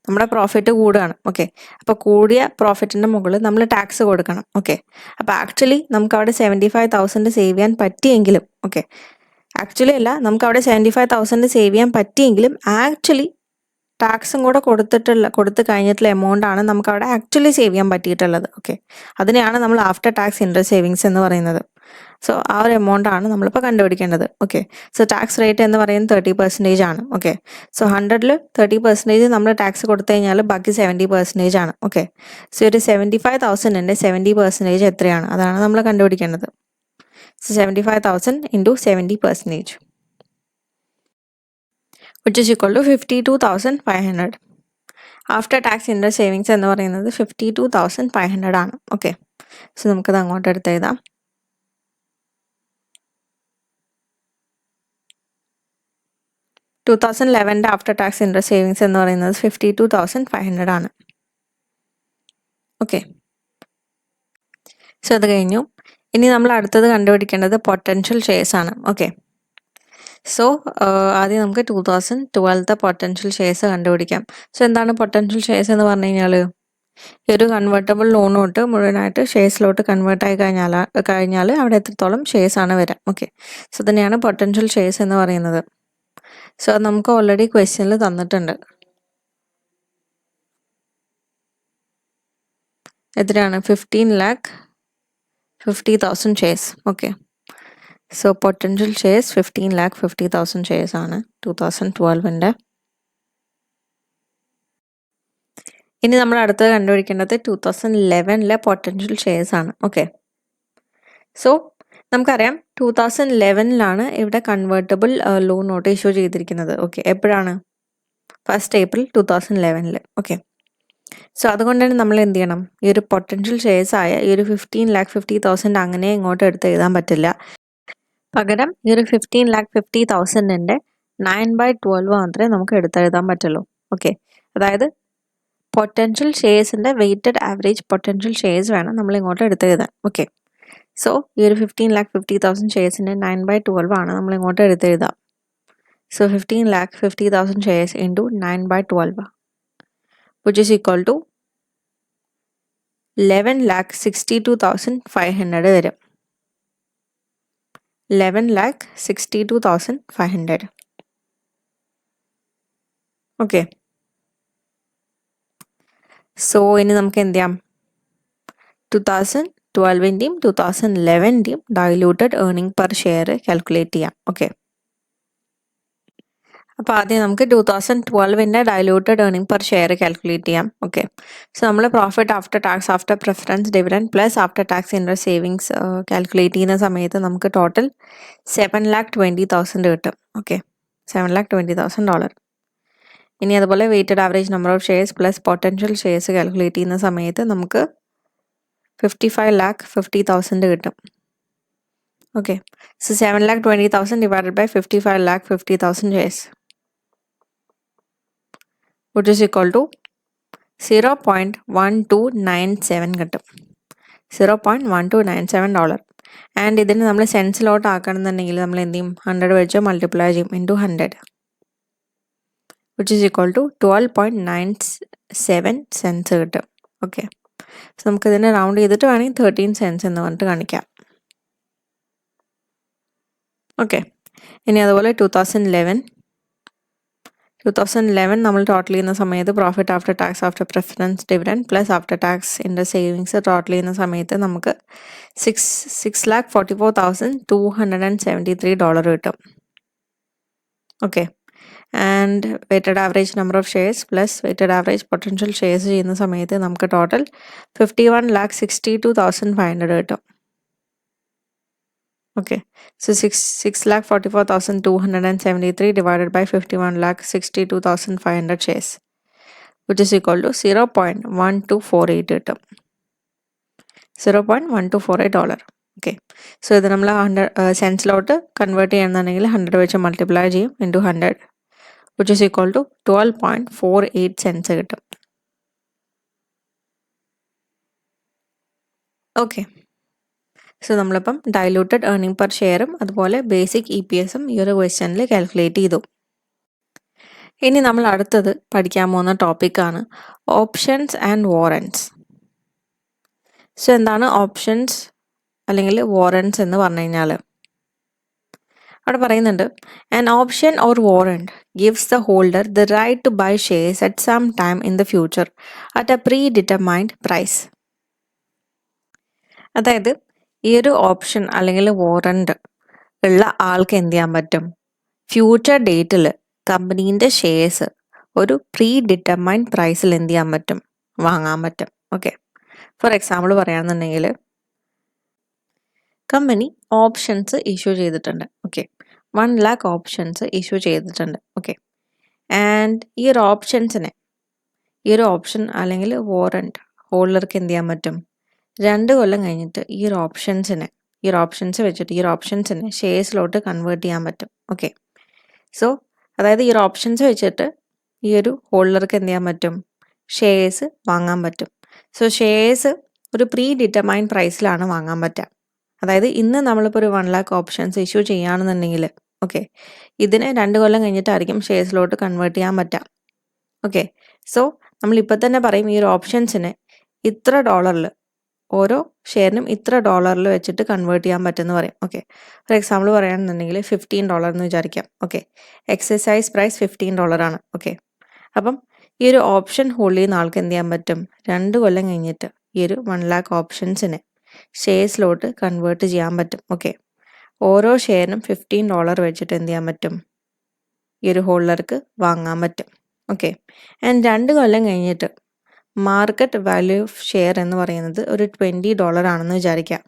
നമ്മുടെ പ്രോഫിറ്റ് കൂടുകയാണ്. ഓക്കെ, അപ്പോൾ കൂടിയ പ്രോഫിറ്റിൻ്റെ മുകളിൽ നമ്മൾ ടാക്സ് കൊടുക്കണം. ഓക്കെ, അപ്പോൾ ആക്ച്വലി നമുക്ക് അവിടെ 75,000 സേവ് ചെയ്യാൻ പറ്റിയെങ്കിലും ഓക്കെ, ആക്ച്വലി അല്ല, നമുക്ക് അവിടെ 75,000 സേവ് ചെയ്യാൻ പറ്റിയെങ്കിലും ആക്ച്വലി ടാക്സും കൂടെ കൊടുത്തു കഴിഞ്ഞിട്ടുള്ള എമൗണ്ട് ആണ് നമുക്ക് അവിടെ ആക്ച്വലി സേവ് ചെയ്യാൻ പറ്റിയിട്ടുള്ളത്. ഓക്കെ, അതിനെയാണ് നമ്മൾ ആഫ്റ്റർ ടാക്സ് ഇൻട്രസ്റ്റ് സേവിങ്സ് എന്ന് പറയുന്നത്. സോ ആ ഒരു എമൗണ്ട് ആണ് നമ്മളിപ്പോൾ കണ്ടുപിടിക്കേണ്ടത്. ഓക്കെ, സോ ടാക്സ് റേറ്റ് എന്ന് പറയുന്നത് 30% ആണ്. ഓക്കെ, സോ 100ൽ 30% നമ്മൾ ടാക്സ് കൊടുത്തു കഴിഞ്ഞാൽ ബാക്കി 70% ആണ്. ഓക്കെ, സോ ഒരു 75,000ൻ്റെ 70% എത്രയാണ്? അതാണ് നമ്മൾ കണ്ടുപിടിക്കേണ്ടത്. So 75,000 into 70% which is equal to 52,500. After tax interest savings എന്ന് പറയുന്നത് 52,500 ആണ്. ഓക്കെ, സോ നമുക്കത് അങ്ങോട്ട് എടുത്ത് എഴുതാം. 2011 ആഫ്റ്റർ ടാക്സ് ഇൻട്രസ്റ്റ് സേവിങ്സ് എന്ന് പറയുന്നത് 52,500 ആണ്. ഓക്കെ, സോ അത് കഴിഞ്ഞു. ഇനി നമ്മൾ അടുത്തത് കണ്ടുപിടിക്കേണ്ടത് പൊട്ടൻഷ്യൽ ഷെയർസ് ആണ്. ഓക്കെ, സോ ആദ്യം നമുക്ക് 2012 പൊട്ടൻഷ്യൽ ഷെയർസ് കണ്ടുപിടിക്കാം. സോ എന്താണ് പൊട്ടൻഷ്യൽ ഷെയർസ് എന്ന് പറഞ്ഞു കഴിഞ്ഞാൽ ഈ ഒരു കൺവേർട്ടബിൾ ലോൺ നോട്ട് മുഴുവനായിട്ട് ഷെയർസിലോട്ട് കൺവേർട്ട് ആയി കഴിഞ്ഞാൽ അവിടെ എത്രത്തോളം ഷെയർസ് ആണ് വരാം. ഓക്കെ, സോ തന്നെയാണ് പൊട്ടൻഷ്യൽ ഷെയർസ് എന്ന് പറയുന്നത്. സോ നമുക്ക് ഓൾറെഡി ക്വസ്റ്റ്യനിൽ തന്നിട്ടുണ്ട്. എത്രയാണ്? 15,50,000 shares. Okay, so potential shares 15,50,000 shares ആണ് 2012. ഇനി നമ്മൾ അടുത്തത് കണ്ടുപിടിക്കേണ്ടത് 2011 പൊട്ടൻഷ്യൽ ഷെയർസ് ആണ്. ഓക്കെ, സോ നമുക്കറിയാം 2011 ഇവിടെ കൺവേർട്ടബിൾ ലോൺ നോട്ട് ഇഷ്യൂ ചെയ്തിരിക്കുന്നത്. ഓക്കെ, എപ്പോഴാണ്? 1st April 2011. ഓക്കെ, സോ അതുകൊണ്ട് തന്നെ നമ്മൾ എന്ത് ചെയ്യണം? ഈ ഒരു പൊട്ടൻഷ്യൽ ഷെയർസ് ആയ ഈ ഒരു 15,50,000 അങ്ങനെ ഇങ്ങോട്ട് എടുത്ത് എഴുതാൻ പറ്റില്ല. പകരം ഈ ഒരു 15,50,000ൻ്റെ 9/12 മാത്രമേ നമുക്ക് എടുത്തെഴുതാൻ പറ്റുള്ളൂ. ഓക്കെ, അതായത് പൊട്ടൻഷ്യൽ ഷെയർസിൻ്റെ വെയ്റ്റഡ് ആവറേജ് പൊട്ടൻഷ്യൽ ഷെയർസ് വേണം നമ്മൾ ഇങ്ങോട്ട് എടുത്തെഴുതാൻ. ഓക്കെ, സോ ഈ ഒരു 15,50,000 ഷെയർസിൻ്റെ 9/12 ആണ് നമ്മൾ ഇങ്ങോട്ട് എടുത്തെഴുതാം. So 15,50,000 shares into 9/12 which is equal to 11,62,500 വരും. 11,62,500. ഓക്കെ, സോ ഇനി നമുക്ക് എന്ത് ചെയ്യാം? 2012ൻ്റെയും 2011ൻ്റെയും diluted earning per share calculate ചെയ്യാം. ഓക്കെ, അപ്പോൾ ആദ്യം നമുക്ക് 2012 diluted earning per share calculate ചെയ്യാം. ഓക്കെ, സോ നമ്മൾ profit after tax after preference dividend plus after tax interest savings calculate ചെയ്യുന്ന സമയത്ത് നമുക്ക് ടോട്ടൽ $720,000 കിട്ടും. ഓക്കെ, $720,000. ഇനി അതുപോലെ weighted average number of shares plus potential shares calculate ചെയ്യുന്ന സമയത്ത് നമുക്ക് 55,50,000 കിട്ടും. Okay, so 7,20,000 divided by 55,50,000 shares, which is equal to 0.1297 കിട്ടും. $0.1297. ആൻഡ് ഇതിന് നമ്മൾ സെൻസിലോട്ട് ആക്കണമെന്നുണ്ടെങ്കിൽ നമ്മൾ എന്ത് ചെയ്യും? 100 വെച്ച് മൾട്ടിപ്ലൈ ചെയ്യും into 100, which is equal to 12.97 cents കിട്ടും. ഓക്കെ, സോ നമുക്കിതിനെ റൗണ്ട് ചെയ്തിട്ട് വേണമെങ്കിൽ 13 cents എന്ന് പറഞ്ഞിട്ട് കാണിക്കാം. ഓക്കെ, ഇനി അതുപോലെ 2011 നമ്മൾ ടോട്ടൽ ചെയ്യുന്ന സമയത്ത് profit after tax after preference dividend plus after tax interest savings total ചെയ്യുന്ന സമയത്ത് നമുക്ക് $6,44,273 കിട്ടും. Okay, and weighted average number of shares plus weighted average potential shares ചെയ്യുന്ന സമയത്ത് നമുക്ക് ടോട്ടൽ 51,62,500 കിട്ടും. Okay, so 6,44,273 divided by 51,62,500 shares, which is equal to 0.1248 കിട്ടും. $0.1248. Okay, so ഇത് നമ്മൾ 100 സെൻസിലോട്ട് കൺവേർട്ട് ചെയ്യണമെന്നുണ്ടെങ്കിൽ 100 വെച്ച് മൾട്ടിപ്ലൈ ചെയ്യും into 100, which is equal to 12.48 cents കിട്ടും. ഓക്കെ, സോ നമ്മളിപ്പം ഡൈലൂട്ടഡ് ഏർണിംഗ് പെർ ഷെയറും അതുപോലെ ബേസിക് EPSും ഈ ഒരു ക്വസ്റ്റ്യനിൽ കാൽക്കുലേറ്റ് ചെയ്തു. ഇനി നമ്മൾ അടുത്തത് പഠിക്കാൻ പോകുന്ന ടോപ്പിക്കാണ് ഓപ്ഷൻസ് ആൻഡ് വാറൻറ്റ്സ്. സോ എന്താണ് ഓപ്ഷൻസ് അല്ലെങ്കിൽ വാറൻറ്റ്സ് എന്ന് പറഞ്ഞു കഴിഞ്ഞാൽ അവിടെ പറയുന്നുണ്ട്, an option or warrant gives the holder the right to buy shares at some time in the future at a predetermined price. അതായത് ഈ ഒരു ഓപ്ഷൻ അല്ലെങ്കിൽ വാറൻറ്റ് ഉള്ള ആൾക്ക് എന്ത് ചെയ്യാൻ പറ്റും? ഫ്യൂച്ചർ ഡേറ്റിൽ കമ്പനീൻ്റെ ഷെയർസ് ഒരു പ്രീ ഡിറ്റർമൈൻഡ് പ്രൈസിൽ എന്ത് ചെയ്യാൻ പറ്റും? വാങ്ങാൻ പറ്റും. ഓക്കെ, ഫോർ എക്സാമ്പിൾ പറയുകയാണെന്നുണ്ടെങ്കിൽ കമ്പനി ഓപ്ഷൻസ് ഇഷ്യൂ ചെയ്തിട്ടുണ്ട്. ഓക്കെ, 1 lakh ഓപ്ഷൻസ് ഇഷ്യൂ ചെയ്തിട്ടുണ്ട്. ഓക്കെ, ആൻഡ് ഈ ഒരു ഓപ്ഷൻ അല്ലെങ്കിൽ വാറൻറ്റ് ഹോൾഡർക്ക് എന്ത് ചെയ്യാൻ പറ്റും? 2 കൊല്ലം കഴിഞ്ഞിട്ട് ഈ ഒരു ഓപ്ഷൻസ് വെച്ചിട്ട് ഈ ഒരു ഓപ്ഷൻസിനെ ഷെയർസിലോട്ട് കൺവേർട്ട് ചെയ്യാൻ പറ്റും. ഓക്കെ, സോ അതായത് ഈ ഒരു ഓപ്ഷൻസ് വെച്ചിട്ട് ഈ ഒരു ഹോൾഡർക്ക് എന്ത് ചെയ്യാൻ പറ്റും? ഷെയർസ് വാങ്ങാൻ പറ്റും. സോ ഷെയർസ് ഒരു പ്രീ ഡിറ്റർമൈൻഡ് പ്രൈസിലാണ് വാങ്ങാൻ പറ്റുക. അതായത് ഇന്ന് നമ്മളിപ്പോൾ ഒരു 1 lakh ഓപ്ഷൻസ് ഇഷ്യൂ ചെയ്യുകയാണെന്നുണ്ടെങ്കിൽ ഓക്കെ, ഇതിന് 2 കൊല്ലം കഴിഞ്ഞിട്ടായിരിക്കും ഷെയർസിലോട്ട് കൺവേർട്ട് ചെയ്യാൻ പറ്റുക. ഓക്കെ, സോ നമ്മളിപ്പോൾ തന്നെ പറയും ഈ ഒരു ഓപ്ഷൻസിനെ ഇത്ര ഡോളറിൽ, ഓരോ ഷെയറിനും ഇത്ര ഡോളറിൽ വെച്ചിട്ട് കൺവേർട്ട് ചെയ്യാൻ പറ്റുമെന്ന് പറയും. ഓക്കെ, ഫോർ എക്സാമ്പിൾ പറയുകയാണെന്നുണ്ടെങ്കിൽ $15 എന്ന് വിചാരിക്കാം. ഓക്കെ, എക്സസൈസ് പ്രൈസ് $15 ആണ്. ഓക്കെ, അപ്പം ഈ ഒരു ഓപ്ഷൻ ഹോൾഡ് ചെയ്യുന്ന ആൾക്ക് എന്ത് ചെയ്യാൻ പറ്റും? 2 കൊല്ലം കഴിഞ്ഞിട്ട് ഈ ഒരു 1 lakh ഓപ്ഷൻസിനെ ഷെയർസിലോട്ട് കൺവേർട്ട് ചെയ്യാൻ പറ്റും. ഓക്കെ, ഓരോ ഷെയറിനും $15 വെച്ചിട്ട് എന്ത് ചെയ്യാൻ പറ്റും? ഈ ഒരു ഹോൾഡർക്ക് വാങ്ങാൻ പറ്റും. ഓക്കെ, ആൻഡ് 2 കൊല്ലം കഴിഞ്ഞിട്ട് മാർക്കറ്റ് വാല്യൂ ഓഫ് ഷെയർ എന്ന് പറയുന്നത് ഒരു $20 ആണെന്ന് വിചാരിക്കാം.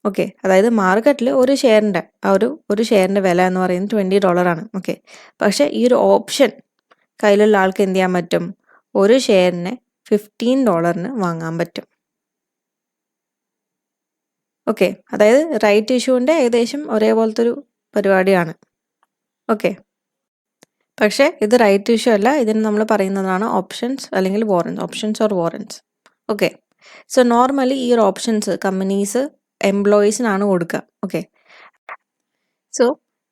ഓക്കെ, അതായത് മാർക്കറ്റിൽ ഒരു ഷെയറിൻ്റെ വില എന്ന് പറയുന്നത് $20 ആണ്. ഓക്കെ, പക്ഷേ ഈ ഒരു ഓപ്ഷൻ കയ്യിലുള്ള ആൾക്ക് എന്ത് ചെയ്യാൻ പറ്റും? ഒരു ഷെയറിനെ $15 വാങ്ങാൻ പറ്റും. ഓക്കെ, അതായത് റൈറ്റ് ഇഷ്യൂവിൻ്റെ ഏകദേശം ഒരേപോലത്തെ ഒരു പരിപാടിയാണ്. ഓക്കെ, പക്ഷേ ഇത് റൈറ്റ് ഇഷ്യൂ അല്ല, ഇതിന് നമ്മൾ പറയുന്നതാണ് ഓപ്ഷൻസ് അല്ലെങ്കിൽ warrants, options or warrants. Okay, so normally ഈ ഒരു ഓപ്ഷൻസ് കമ്പനീസ് എംപ്ലോയീസിനാണ് കൊടുക്കുക. ഓക്കെ, സോ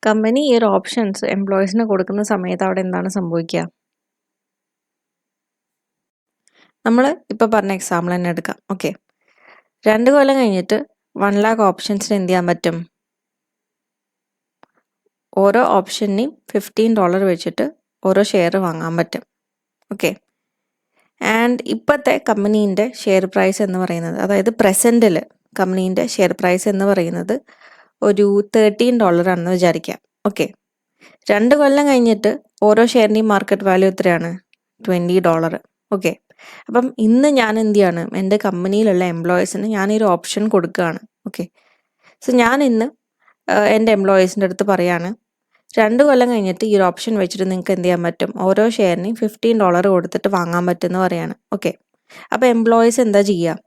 കമ്പനി ഈ ഒരു ഓപ്ഷൻസ് എംപ്ലോയീസിന് കൊടുക്കുന്ന സമയത്ത് അവിടെ എന്താണ് സംഭവിക്കുക? നമ്മൾ ഇപ്പോൾ പറഞ്ഞ എക്സാമ്പിൾ തന്നെ എടുക്കാം. ഓക്കെ, 2 കൊല്ലം കഴിഞ്ഞിട്ട് 1 lakh ഓപ്ഷൻസിന് എന്ത് ചെയ്യാൻ പറ്റും? ഓരോ ഓപ്ഷനെയും $15 വെച്ചിട്ട് ഓരോ ഷെയർ വാങ്ങാൻ പറ്റും. ഓക്കെ, ആൻഡ് ഇപ്പോഴത്തെ കമ്പനീൻ്റെ ഷെയർ പ്രൈസ് എന്ന് പറയുന്നത്, അതായത് പ്രസൻറ്റിൽ കമ്പനീൻ്റെ ഷെയർ പ്രൈസ് എന്ന് പറയുന്നത് ഒരു $13 ആണെന്ന് വിചാരിക്കാം. ഓക്കെ, 2 കൊല്ലം കഴിഞ്ഞിട്ട് ഓരോ ഷെയറിൻ്റെയും മാർക്കറ്റ് വാല്യൂ എത്രയാണ്? $20. ഓക്കെ. അപ്പം ഇന്ന് ഞാൻ എന്ത് ചെയ്യാണ്? എൻ്റെ കമ്പനിയിലുള്ള എംപ്ലോയീസിന് ഞാനൊരു ഓപ്ഷൻ കൊടുക്കുകയാണ്. ഓക്കെ. സോ ഞാൻ ഇന്ന് എൻ്റെ എംപ്ലോയീസിൻ്റെ അടുത്ത് പറയാണ്, 2 കൊല്ലം കഴിഞ്ഞിട്ട് ഈ ഒരു ഓപ്ഷൻ വെച്ചിട്ട് നിങ്ങൾക്ക് എന്ത് ചെയ്യാൻ പറ്റും? ഓരോ ഷെയറിനും $15 കൊടുത്തിട്ട് വാങ്ങാൻ പറ്റുമെന്ന് പറയാണ്. ഓക്കെ. അപ്പോൾ എംപ്ലോയീസ് എന്താ ചെയ്യുക?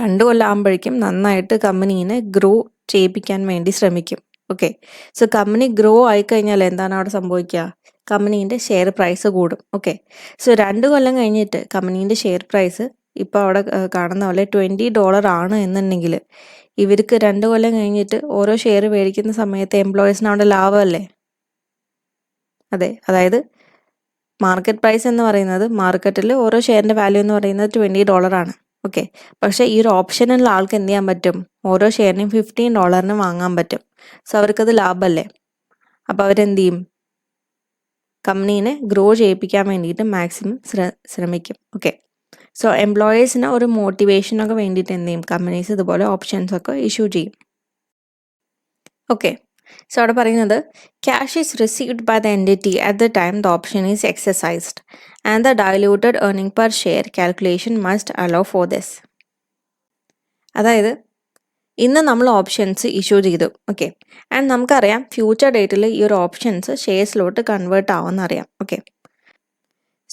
2 കൊല്ലം ആകുമ്പോഴേക്കും നന്നായിട്ട് കമ്പനീനെ ഗ്രോ ചെയ്യിപ്പിക്കാൻ വേണ്ടി ശ്രമിക്കും. ഓക്കെ. സോ കമ്പനി ഗ്രോ ആയിക്കഴിഞ്ഞാൽ എന്താണ് അവിടെ സംഭവിക്കുക? കമ്പനീൻ്റെ ഷെയർ പ്രൈസ് കൂടും. ഓക്കെ. സോ 2 കൊല്ലം കഴിഞ്ഞിട്ട് കമ്പനീൻ്റെ ഷെയർ പ്രൈസ് ഇപ്പോൾ അവിടെ കാണുന്ന പോലെ $20 ആണ് എന്നുണ്ടെങ്കിൽ ഇവർക്ക് 2 കൊല്ലം കഴിഞ്ഞിട്ട് ഓരോ ഷെയർ മേടിക്കുന്ന സമയത്ത് എംപ്ലോയീസിന് അവിടെ ലാഭമല്ലേ? അതെ. അതായത് മാർക്കറ്റ് പ്രൈസ് എന്ന് പറയുന്നത് മാർക്കറ്റിൽ ഓരോ ഷെയറിൻ്റെ വാല്യൂ എന്ന് പറയുന്നത് $20 ആണ്. ഓക്കെ. പക്ഷേ ഈ ഒരു ഓപ്ഷനുള്ള ആൾക്ക് എന്ത് ചെയ്യാൻ പറ്റും? ഓരോ ഷെയറിനും $15 വാങ്ങാൻ പറ്റും. സോ അവർക്കത് ലാഭമല്ലേ? അപ്പോൾ അവരെന്ത് ചെയ്യും? കമ്പനീനെ ഗ്രോ ചെയ്യിപ്പിക്കാൻ വേണ്ടിയിട്ട് മാക്സിമം ശ്രമിക്കും. ഓക്കെ. സോ എംപ്ലോയീസിന് ഒരു മോട്ടിവേഷനൊക്കെ വേണ്ടിയിട്ട് എന്ത് ചെയ്യും? കമ്പനീസ് ഇതുപോലെ ഓപ്ഷൻസൊക്കെ ഇഷ്യൂ ചെയ്യും. ഓക്കെ. സോ അവിടെ പറയുന്നത് cash is received by the entity at the time the option is exercised and the diluted earning per share calculation must allow for this. അതായത് ഇന്ന് നമ്മൾ ഓപ്ഷൻസ് ഇഷ്യൂ ചെയ്തു. ഓക്കെ. ആൻഡ് നമുക്കറിയാം future ഡേറ്റിൽ ഈ ഒരു ഓപ്ഷൻസ് ഷെയർസിലോട്ട് കൺവേർട്ട് ആവുമെന്നറിയാം. ഓക്കെ.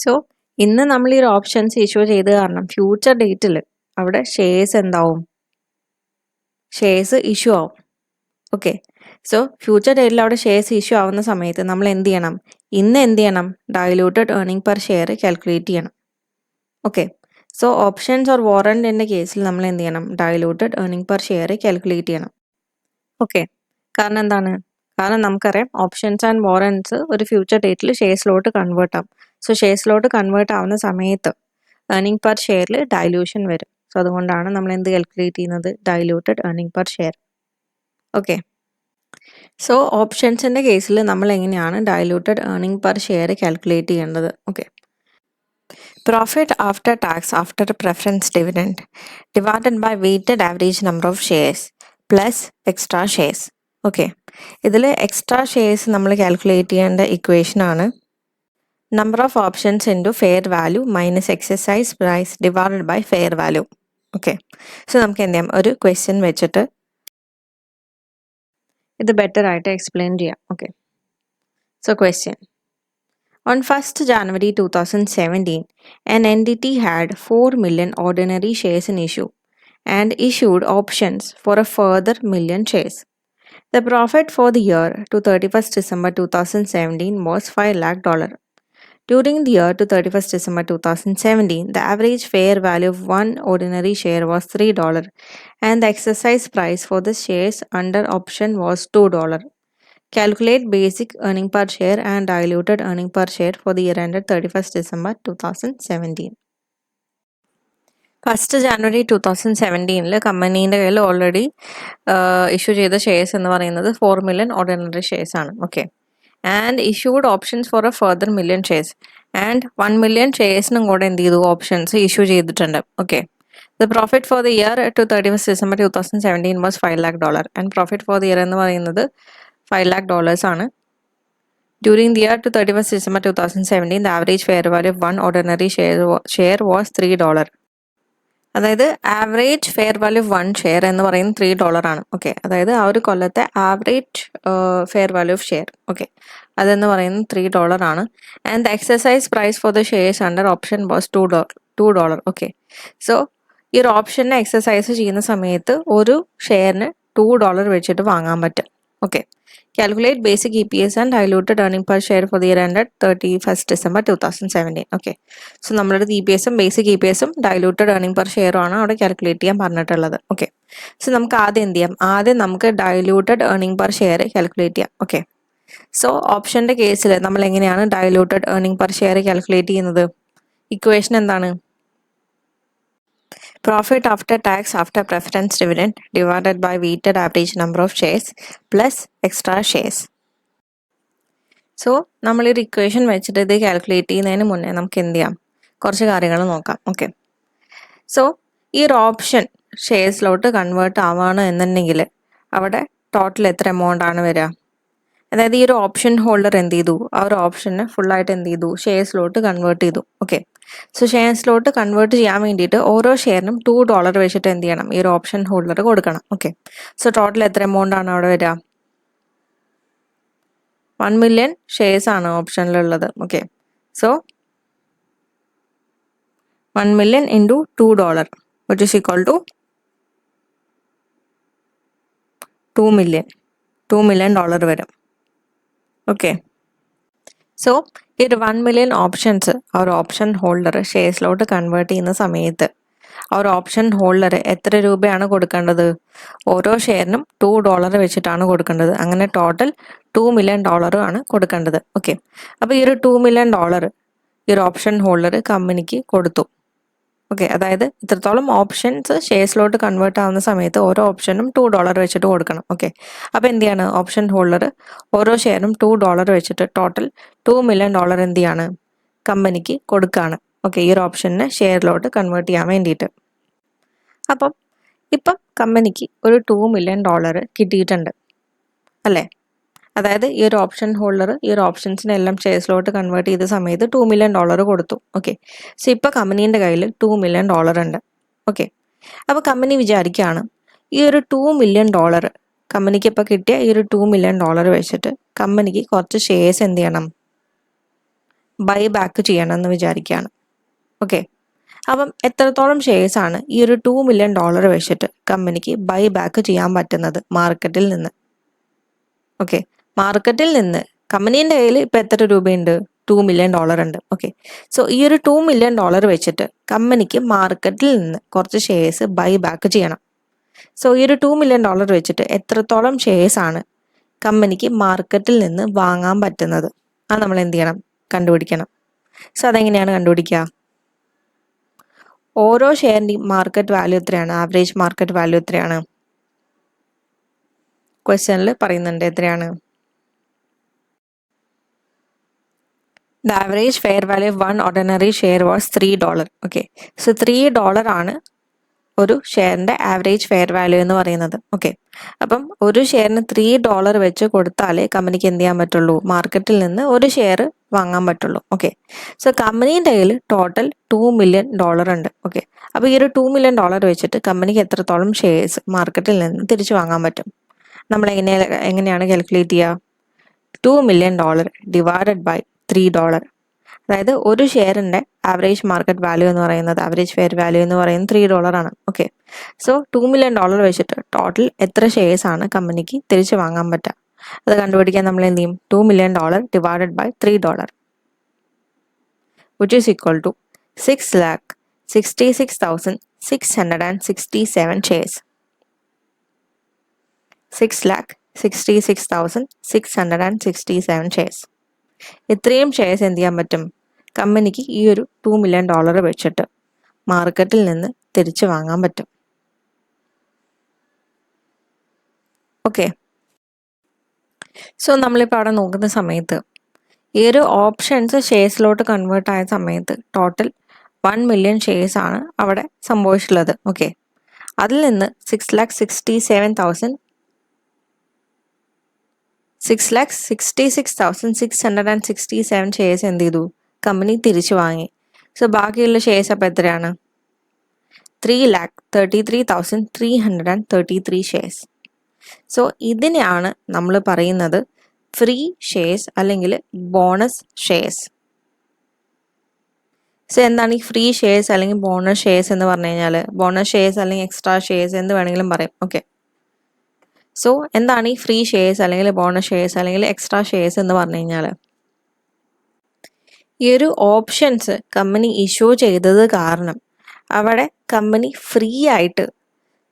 സോ ഇന്ന് നമ്മൾ ഈ ഒരു ഓപ്ഷൻസ് ഇഷ്യൂ ചെയ്ത് കാരണം ഫ്യൂച്ചർ ഡേറ്റിൽ അവിടെ ഷെയർസ് എന്താവും? ഷെയർസ് ഇഷ്യൂ ആവും. ഓക്കെ. സോ ഫ്യൂച്ചർ ഡേറ്റിൽ അവിടെ ഷെയർസ് ഇഷ്യൂ ആവുന്ന സമയത്ത് നമ്മൾ എന്ത് ചെയ്യണം? ഇന്ന് എന്ത് ചെയ്യണം? Diluted earning per share calculate ചെയ്യണം. ഓക്കെ. സോ ഓപ്ഷൻസ് ഓർ വാറൻറ്റിൻ്റെ കേസിൽ നമ്മൾ എന്ത് ചെയ്യണം? Diluted earning per share calculate ചെയ്യണം. ഓക്കെ. കാരണം എന്താണ്? കാരണം നമുക്കറിയാം ഓപ്ഷൻസ് ആൻഡ് വാറൻറ്റ്സ് ഒരു ഫ്യൂച്ചർ ഡേറ്റിൽ ഷെയർസിലോട്ട് കൺവേർട്ട് ആവും. സോ ഷെയർസിലോട്ട് കൺവേർട്ട് ആവുന്ന സമയത്ത് ഏർണിംഗ് പെർ ഷെയറിൽ ഡൈല്യൂഷൻ വരും. സോ അതുകൊണ്ടാണ് നമ്മൾ എന്ത് കാൽക്കുലേറ്റ് ചെയ്യുന്നത്? Diluted earning per share. Okay. So ഓപ്ഷൻസിൻ്റെ കേസിൽ നമ്മൾ എങ്ങനെയാണ് diluted earning per share calculate ചെയ്യേണ്ടത്? Okay. Profit after tax after preference dividend divided by weighted average number of shares plus extra shares. Okay. ഇതിൽ എക്സ്ട്രാ ഷെയർസ് നമ്മൾ calculate ചെയ്യേണ്ട ഇക്വേഷനാണ് number of options into fair value minus exercise price divided by fair value. Okay. So നമുക്ക് എന്ത് ചെയ്യാം? ഒരു question വെച്ചിട്ട് ഇത് ബെറ്റർ ആയിട്ട് എക്സ്പ്ലെയിൻ ചെയ്യാം. Okay. So question: On 1st January 2017, an entity had 4 million ordinary shares in issue and issued options for a further million shares. The profit for the year to 31st December 2017 was $5 lakh. During the year to 31st December 2017, the average fair value of one ordinary share was $3 and the exercise price for the shares under option was $2. Calculate basic earning per share and diluted earning per share for the year ended 31st December 2017. 1st January 2017 കമ്പനീൻ്റെ കയ്യിൽ already issue ചെയ്ത shares എന്ന് പറയുന്നത് 4 million ordinary shares ആണ്. Okay. And issued options four A further million shares and 1 million ഷെയർസിനും കൂടെ എന്ത് ചെയ്തു? Options issue ചെയ്തിട്ടുണ്ട്. Okay. The profit for the year to 31st December 2017 was $5 lakh and profit for the year എന്ന് പറയുന്നത് $5 lakh ആണ്. During the year to 31st December 2017, the average fair value of one ordinary share was $3. അതായത് average fair value of one share എന്ന് പറയുന്നത് $3 ആണ്. Okay. അതായത് ആ ഒരു കൊല്ലത്തെ average fair value of share. Okay. അതെന്ന് പറയുന്നത് $3 ആണ്. And the exercise price for the shares under option was $2. Okay. So ഈ ഒരു ഓപ്ഷനെ എക്സസൈസ് ചെയ്യുന്ന സമയത്ത് ഒരു ഷെയറിന് $2 വെച്ചിട്ട് വാങ്ങാൻ പറ്റും. Okay. Calculate basic EPS and diluted earning per share for the year ended 31st December 2017. Okay. So നമ്മളുടെ EPSും ബേസിക് EPSും ഡൈലൂട്ടഡ് ഏർണിംഗ് പെർ ഷെയറും ആണ് അവിടെ കാൽക്കുലേറ്റ് ചെയ്യാൻ പറഞ്ഞിട്ടുള്ളത്. ഓക്കെ. സോ നമുക്ക് ആദ്യം എന്ത് ചെയ്യാം? ആദ്യം നമുക്ക് diluted earning per share calculate ചെയ്യാം. ഓക്കെ. സോ ഓപ്ഷൻ്റെ കേസിൽ നമ്മൾ എങ്ങനെയാണ് diluted earning per share calculate ചെയ്യുന്നത്? ഇക്വേഷൻ എന്താണ്? Profit after tax after preference dividend divided by weighted average number of shares plus extra shares. So നമ്മളൊരു ഇക്വേഷൻ വെച്ചിട്ട് ഇത് calculate ചെയ്യുന്നതിന് മുന്നേ നമുക്ക് എന്ത് ചെയ്യാം? കുറച്ച് കാര്യങ്ങൾ നോക്കാം. ഓക്കെ. സോ ഈ ഒരു ഓപ്ഷൻ ഷെയർസിലോട്ട് കൺവേർട്ട് ആവുകയാണ് എന്നുണ്ടെങ്കിൽ അവിടെ ടോട്ടൽ എത്ര എമൗണ്ട് ആണ് വരിക? അതായത് ഈ ഒരു ഓപ്ഷൻ ഹോൾഡർ എന്ത് ചെയ്തു, ആ ഒരു ഓപ്ഷനെ ഫുള്ളായിട്ട് എന്ത് ചെയ്തു, ഷെയർസിലോട്ട് കൺവേർട്ട് ചെയ്തു. ഓക്കെ, സോ ഷെയർസിലോട്ട് കൺവേർട്ട് ചെയ്യാൻ വേണ്ടിയിട്ട് ഓരോ ഷെയറിനും $2 വെച്ചിട്ട് എന്ത് ചെയ്യണം, ഈ ഒരു ഓപ്ഷൻ ഹോൾഡർ കൊടുക്കണം. ഓക്കെ, സോ ടോട്ടൽ എത്ര എമൗണ്ട് ആണ് അവിടെ വരിക? 1 million ഷെയർസ് ആണ് ഓപ്ഷനിലുള്ളത്. Okay, so 1 million into $2 which is equal to 2 million. $2 million വരും. ഓക്കെ, സോ ഈ ഒരു 1 million ഓപ്ഷൻസ് ആ ഒരു ഓപ്ഷൻ ഹോൾഡർ ഷെയർസിലോട്ട് കൺവേർട്ട് ചെയ്യുന്ന സമയത്ത് ആ ഒരു ഓപ്ഷൻ ഹോൾഡർ എത്ര രൂപയാണ് കൊടുക്കേണ്ടത്? ഓരോ ഷെയറിനും $2 വെച്ചിട്ടാണ് കൊടുക്കേണ്ടത്. അങ്ങനെ ടോട്ടൽ $2 million ആണ് കൊടുക്കേണ്ടത്. ഓക്കെ, അപ്പോൾ ഈ ഒരു $2 million ഈ ഒരു ഓപ്ഷൻ ഹോൾഡർ കമ്പനിക്ക് കൊടുത്തു. ഓക്കെ, അതായത് ഇത്രത്തോളം ഓപ്ഷൻസ് ഷെയർസിലോട്ട് കൺവേർട്ട് ആവുന്ന സമയത്ത് ഓരോ ഓപ്ഷനും $2 വെച്ചിട്ട് കൊടുക്കണം. ഓക്കെ, അപ്പോൾ എന്ത് ചെയ്യാണ്, ഓപ്ഷൻ ഹോൾഡർ ഓരോ ഷെയറിനും $2 വെച്ചിട്ട് ടോട്ടൽ $2 million എന്ത് ചെയ്യാണ്, കമ്പനിക്ക് കൊടുക്കുകയാണ്. ഓക്കെ, ഈ ഒരു ഓപ്ഷനെ ഷെയറിലോട്ട് കൺവേർട്ട് ചെയ്യാൻ വേണ്ടിയിട്ട്. ഇപ്പം കമ്പനിക്ക് ഒരു $2 million കിട്ടിയിട്ടുണ്ട് അല്ലേ? അതായത് ഈ ഒരു ഓപ്ഷൻ ഹോൾഡർ ഈ ഒരു ഓപ്ഷൻസിനെല്ലാം ഷെയർസിലോട്ട് കൺവേർട്ട് ചെയ്ത സമയത്ത് $2 million കൊടുത്തു. ഓക്കെ, സോ ഇപ്പോൾ കമ്പനീൻ്റെ കയ്യിൽ $2 million ഉണ്ട്. ഓക്കെ, അപ്പോൾ കമ്പനി വിചാരിക്കുകയാണ് ഈ ഒരു $2 million കമ്പനിക്ക് ഇപ്പോൾ കിട്ടിയ ഈ ഒരു $2 million വെച്ചിട്ട് കമ്പനിക്ക് കുറച്ച് ഷെയർസ് എന്ത് ചെയ്യണം, ബൈ ബാക്ക് ചെയ്യണം എന്ന് വിചാരിക്കുകയാണ്. ഓക്കെ, അപ്പം എത്രത്തോളം ഷെയർസ് ആണ് ഈ ഒരു $2 million വെച്ചിട്ട് കമ്പനിക്ക് ബൈ ബാക്ക് ചെയ്യാൻ പറ്റുന്നത് മാർക്കറ്റിൽ നിന്ന്? ഓക്കെ, മാർക്കറ്റിൽ നിന്ന് കമ്പനീൻ്റെ കയ്യിൽ ഇപ്പം എത്ര രൂപയുണ്ട്? $2 million ഉണ്ട്. ഓക്കെ, സോ ഈ ഒരു $2 million വെച്ചിട്ട് കമ്പനിക്ക് മാർക്കറ്റിൽ നിന്ന് കുറച്ച് ഷെയർസ് ബൈ ബാക്ക് ചെയ്യണം. സോ ഈ ഒരു $2 million വെച്ചിട്ട് എത്രത്തോളം ഷെയർസ് ആണ് കമ്പനിക്ക് മാർക്കറ്റിൽ നിന്ന് വാങ്ങാൻ പറ്റുന്നത്? അത് നമ്മൾ എന്ത് ചെയ്യണം, കണ്ടുപിടിക്കണം. സോ അതെങ്ങനെയാണ് കണ്ടുപിടിക്കുക? ഓരോ ഷെയറിൻ്റെയും മാർക്കറ്റ് വാല്യൂ എത്രയാണ്, ആവറേജ് മാർക്കറ്റ് വാല്യൂ എത്രയാണ്? ക്വസ്റ്റ്യനിൽ പറയുന്നുണ്ട് എത്രയാണ്? The average fair value of one ordinary share was $3. Okay, so $3 ആണ് ഒരു ഷെയറിൻ്റെ ആവറേജ് ഫെയർ വാല്യൂ എന്ന് പറയുന്നത്. ഓക്കെ, അപ്പം ഒരു ഷെയറിന് $3 വെച്ച് കൊടുത്താലേ കമ്പനിക്ക് എന്ത് ചെയ്യാൻ പറ്റുള്ളൂ, മാർക്കറ്റിൽ നിന്ന് ഒരു ഷെയർ വാങ്ങാൻ പറ്റുള്ളൂ. ഓക്കെ, സോ കമ്പനീൻ്റെ കയ്യിൽ ടോട്ടൽ $2 million ഉണ്ട്. ഓക്കെ, അപ്പോൾ ഈ ഒരു $2 million വെച്ചിട്ട് കമ്പനിക്ക് എത്രത്തോളം ഷെയർസ് മാർക്കറ്റിൽ നിന്ന് തിരിച്ചു വാങ്ങാൻ പറ്റും? നമ്മൾ എങ്ങനെയാണ് കാൽക്കുലേറ്റ് ചെയ്യുക? $2 million ഡിവൈഡഡ് ബൈ $3. അതായത് ഒരു ഷെയറിൻ്റെ ആവറേജ് മാർക്കറ്റ് വാല്യൂ എന്ന് പറയുന്നത്, ആവറേജ് ഫെയർ വാല്യൂ എന്ന് പറയുന്നത് $3 ആണ്. ഓക്കെ, സോ $2 million വെച്ചിട്ട് ടോട്ടൽ എത്ര ഷെയർസ് ആണ് കമ്പനിക്ക് തിരിച്ച് വാങ്ങാൻ പറ്റുക? അത് കണ്ടുപിടിക്കാൻ നമ്മൾ എന്ത് ചെയ്യും? $2 million divided by $3 which is equal to 6,66,667 shares. 6,66,667 shares. ഇത്രയും ഷെയർസ് എന്ത് ചെയ്യാൻ പറ്റും കമ്പനിക്ക് ഈ ഒരു $2 million വെച്ചിട്ട് മാർക്കറ്റിൽ നിന്ന് തിരിച്ചു വാങ്ങാൻ പറ്റും. ഓക്കെ, സോ നമ്മളിപ്പോൾ അവിടെ നോക്കുന്ന സമയത്ത് ഈ ഒരു ഓപ്ഷൻസ് ഷെയർസിലോട്ട് കൺവേർട്ട് ആയ സമയത്ത് ടോട്ടൽ 1 million ഷെയർസ് ആണ് അവിടെ സംഭവിച്ചിട്ടുള്ളത്. ഓക്കെ, അതിൽ നിന്ന് 6,66,667 ഷെയർസ് എന്ത് ചെയ്തു, കമ്പനി തിരിച്ചു വാങ്ങി. സോ ബാക്കിയുള്ള ഷെയർസ് അപ്പോൾ എത്രയാണ്? 3,33,333 ഷെയർസ്. സോ ഇതിനെയാണ് നമ്മൾ പറയുന്നത് ഫ്രീ ഷെയർസ് അല്ലെങ്കിൽ ബോണസ് ഷെയർസ്. സോ എന്താണ് ഈ ഫ്രീ ഷെയർസ് അല്ലെങ്കിൽ ബോണസ് ഷെയർസ് എന്ന് പറഞ്ഞു കഴിഞ്ഞാൽ? ബോണസ് ഷെയർസ് അല്ലെങ്കിൽ എക്സ്ട്രാ ഷെയർസ് എന്ത് വേണമെങ്കിലും പറയും. ഓക്കെ, സോ എന്താണ് ഈ ഫ്രീ ഷെയർസ് അല്ലെങ്കിൽ ബോണസ് ഷെയർസ് അല്ലെങ്കിൽ എക്സ്ട്രാ ഷെയർസ് എന്ന് പറഞ്ഞു കഴിഞ്ഞാൽ? ഈ ഒരു ഓപ്ഷൻസ് കമ്പനി ഇഷ്യൂ ചെയ്തത് കാരണം അവിടെ കമ്പനി ഫ്രീ ആയിട്ട്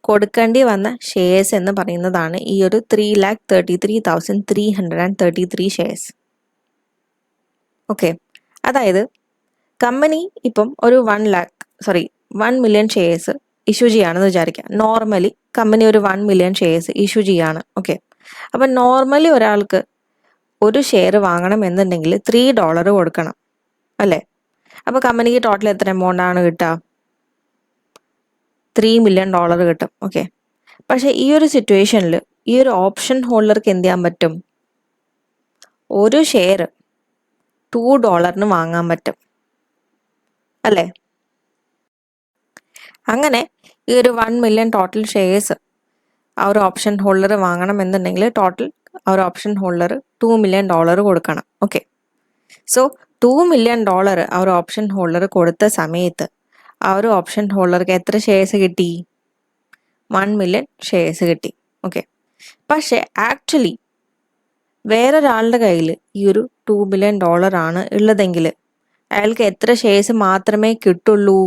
കൊടുക്കേണ്ടി വന്ന ഷെയർസ് എന്ന് പറയുന്നതാണ് ഈ ഒരു 3,33,333 ഷെയർസ്. ഓക്കെ, അതായത് കമ്പനി ഇപ്പം ഒരു 1 million ഷെയർസ് ഇഷ്യൂ ചെയ്യുകയാണെന്ന് വിചാരിക്കുക. നോർമലി കമ്പനി ഒരു 1 million ഷെയർസ് ഇഷ്യൂ ചെയ്യുകയാണ്. ഓക്കെ, അപ്പം നോർമലി ഒരാൾക്ക് ഒരു ഷെയർ വാങ്ങണം എന്നുണ്ടെങ്കിൽ $3 കൊടുക്കണം അല്ലേ? അപ്പോൾ കമ്പനിക്ക് ടോട്ടൽ എത്ര എമൗണ്ട് ആണ് കിട്ടുക? $3 million കിട്ടും. ഓക്കെ, പക്ഷേ ഈ ഒരു സിറ്റുവേഷനിൽ ഈ ഒരു ഓപ്ഷൻ ഹോൾഡർക്ക് എന്ത് ചെയ്യാൻ പറ്റും? ഒരു ഷെയർ $2 വാങ്ങാൻ പറ്റും അല്ലേ? അങ്ങനെ ഈ ഒരു 1 million ടോട്ടൽ ഷെയർസ് ആ ഒരു ഓപ്ഷൻ ഹോൾഡർ വാങ്ങണം എന്നുണ്ടെങ്കിൽ ടോട്ടൽ ആ ഒരു ഓപ്ഷൻ ഹോൾഡർ $2 million കൊടുക്കണം. ഓക്കെ, സോ $2 million ആ ഒരു ഓപ്ഷൻ ഹോൾഡർ കൊടുത്ത സമയത്ത് ആ ഒരു ഓപ്ഷൻ ഹോൾഡർക്ക് എത്ര ഷെയർസ് കിട്ടി? 1 million ഷെയർസ് കിട്ടി. ഓക്കെ, പക്ഷെ ആക്ച്വലി വേറൊരാളുടെ കയ്യിൽ ഈ ഒരു $2 million ആണ് ഉള്ളതെങ്കിൽ അയാൾക്ക് എത്ര ഷെയർസ് മാത്രമേ കിട്ടുള്ളൂ?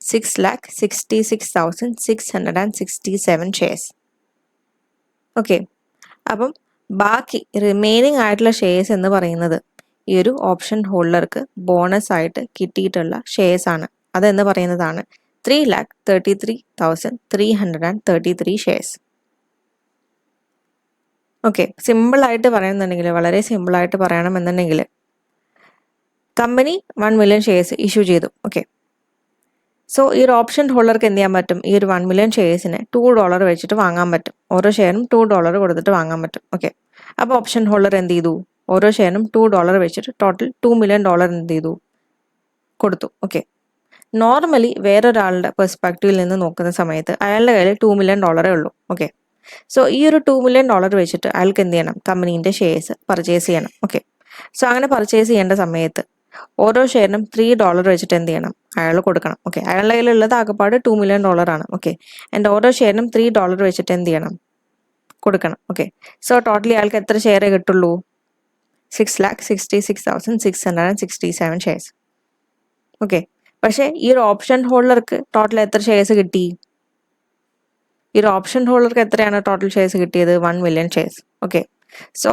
6,66,667 ഷെയർസ്. ഓക്കെ, അപ്പം ബാക്കി റിമൈനിങ് ആയിട്ടുള്ള ഷെയർസ് എന്ന് പറയുന്നത് ഈ ഒരു ഓപ്ഷൻ ഹോൾഡർക്ക് ബോണസ് ആയിട്ട് കിട്ടിയിട്ടുള്ള ഷെയർസ് ആണ്. അതെന്ന് പറയുന്നതാണ് 3,33,333 ഷെയർസ്. ഓക്കെ, സിമ്പിളായിട്ട് പറയുന്നുണ്ടെങ്കിൽ, വളരെ സിമ്പിളായിട്ട് പറയണമെന്നുണ്ടെങ്കിൽ, കമ്പനി 1 million ഷെയർസ് ഇഷ്യൂ ചെയ്തു. ഓക്കെ, സോ ഈ ഒരു ഓപ്ഷൻ ഹോൾഡർക്ക് എന്ത് ചെയ്യാൻ പറ്റും? ഈ ഒരു 1 million ഷെയർസിനെ $2 വെച്ചിട്ട് വാങ്ങാൻ പറ്റും. ഓരോ ഷെയറും $2 കൊടുത്തിട്ട് വാങ്ങാൻ പറ്റും. ഓക്കെ, അപ്പോൾ ഓപ്ഷൻ ഹോൾഡർ എന്ത് ചെയ്തു? ഓരോ ഷെയറും $2 വെച്ചിട്ട് ടോട്ടൽ $2 million എന്ത് ചെയ്തു? കൊടുത്തു. ഓക്കെ, നോർമലി വേറൊരാളുടെ പെർസ്പെക്റ്റീവിൽ നിന്ന് നോക്കുന്ന സമയത്ത് അയാളുടെ കയ്യിൽ $2 million ഉള്ളൂ. ഓക്കെ, സോ ഈ ഒരു $2 million വെച്ചിട്ട് അയാൾക്ക് എന്ത് ചെയ്യണം? കമ്പനീൻ്റെ ഷെയർസ് പർച്ചേസ് ചെയ്യണം. ഓക്കെ, സോ അങ്ങനെ പർച്ചേസ് ചെയ്യേണ്ട സമയത്ത് ഓരോ ഷെയറിനും $3 വെച്ചിട്ട് എന്ത് ചെയ്യണം? അയാൾ കൊടുക്കണം. ഓക്കെ, അയാളുടെ കയ്യിലുള്ളത് ആകെപ്പാട് $2 million ആണ്. ഓക്കെ, ആൻഡ് ഓരോ ഷെയറിനും $3 വെച്ചിട്ട് എന്ത് ചെയ്യണം? കൊടുക്കണം. ഓക്കെ, സോ ടോട്ടലി അയാൾക്ക് എത്ര ഷെയറേ കിട്ടുള്ളൂ? 6,66,667 ഷെയർസ്. ഓക്കെ, പക്ഷേ ഈ ഒരു ഓപ്ഷൻ ഹോൾഡർക്ക് ടോട്ടൽ എത്ര ഷെയർസ് കിട്ടി? ഈ ഒരു ഓപ്ഷൻ ഹോൾഡർക്ക് എത്രയാണ് ടോട്ടൽ ഷെയർസ് കിട്ടിയത്? 1 million ഷെയർസ്. ഓക്കെ, സോ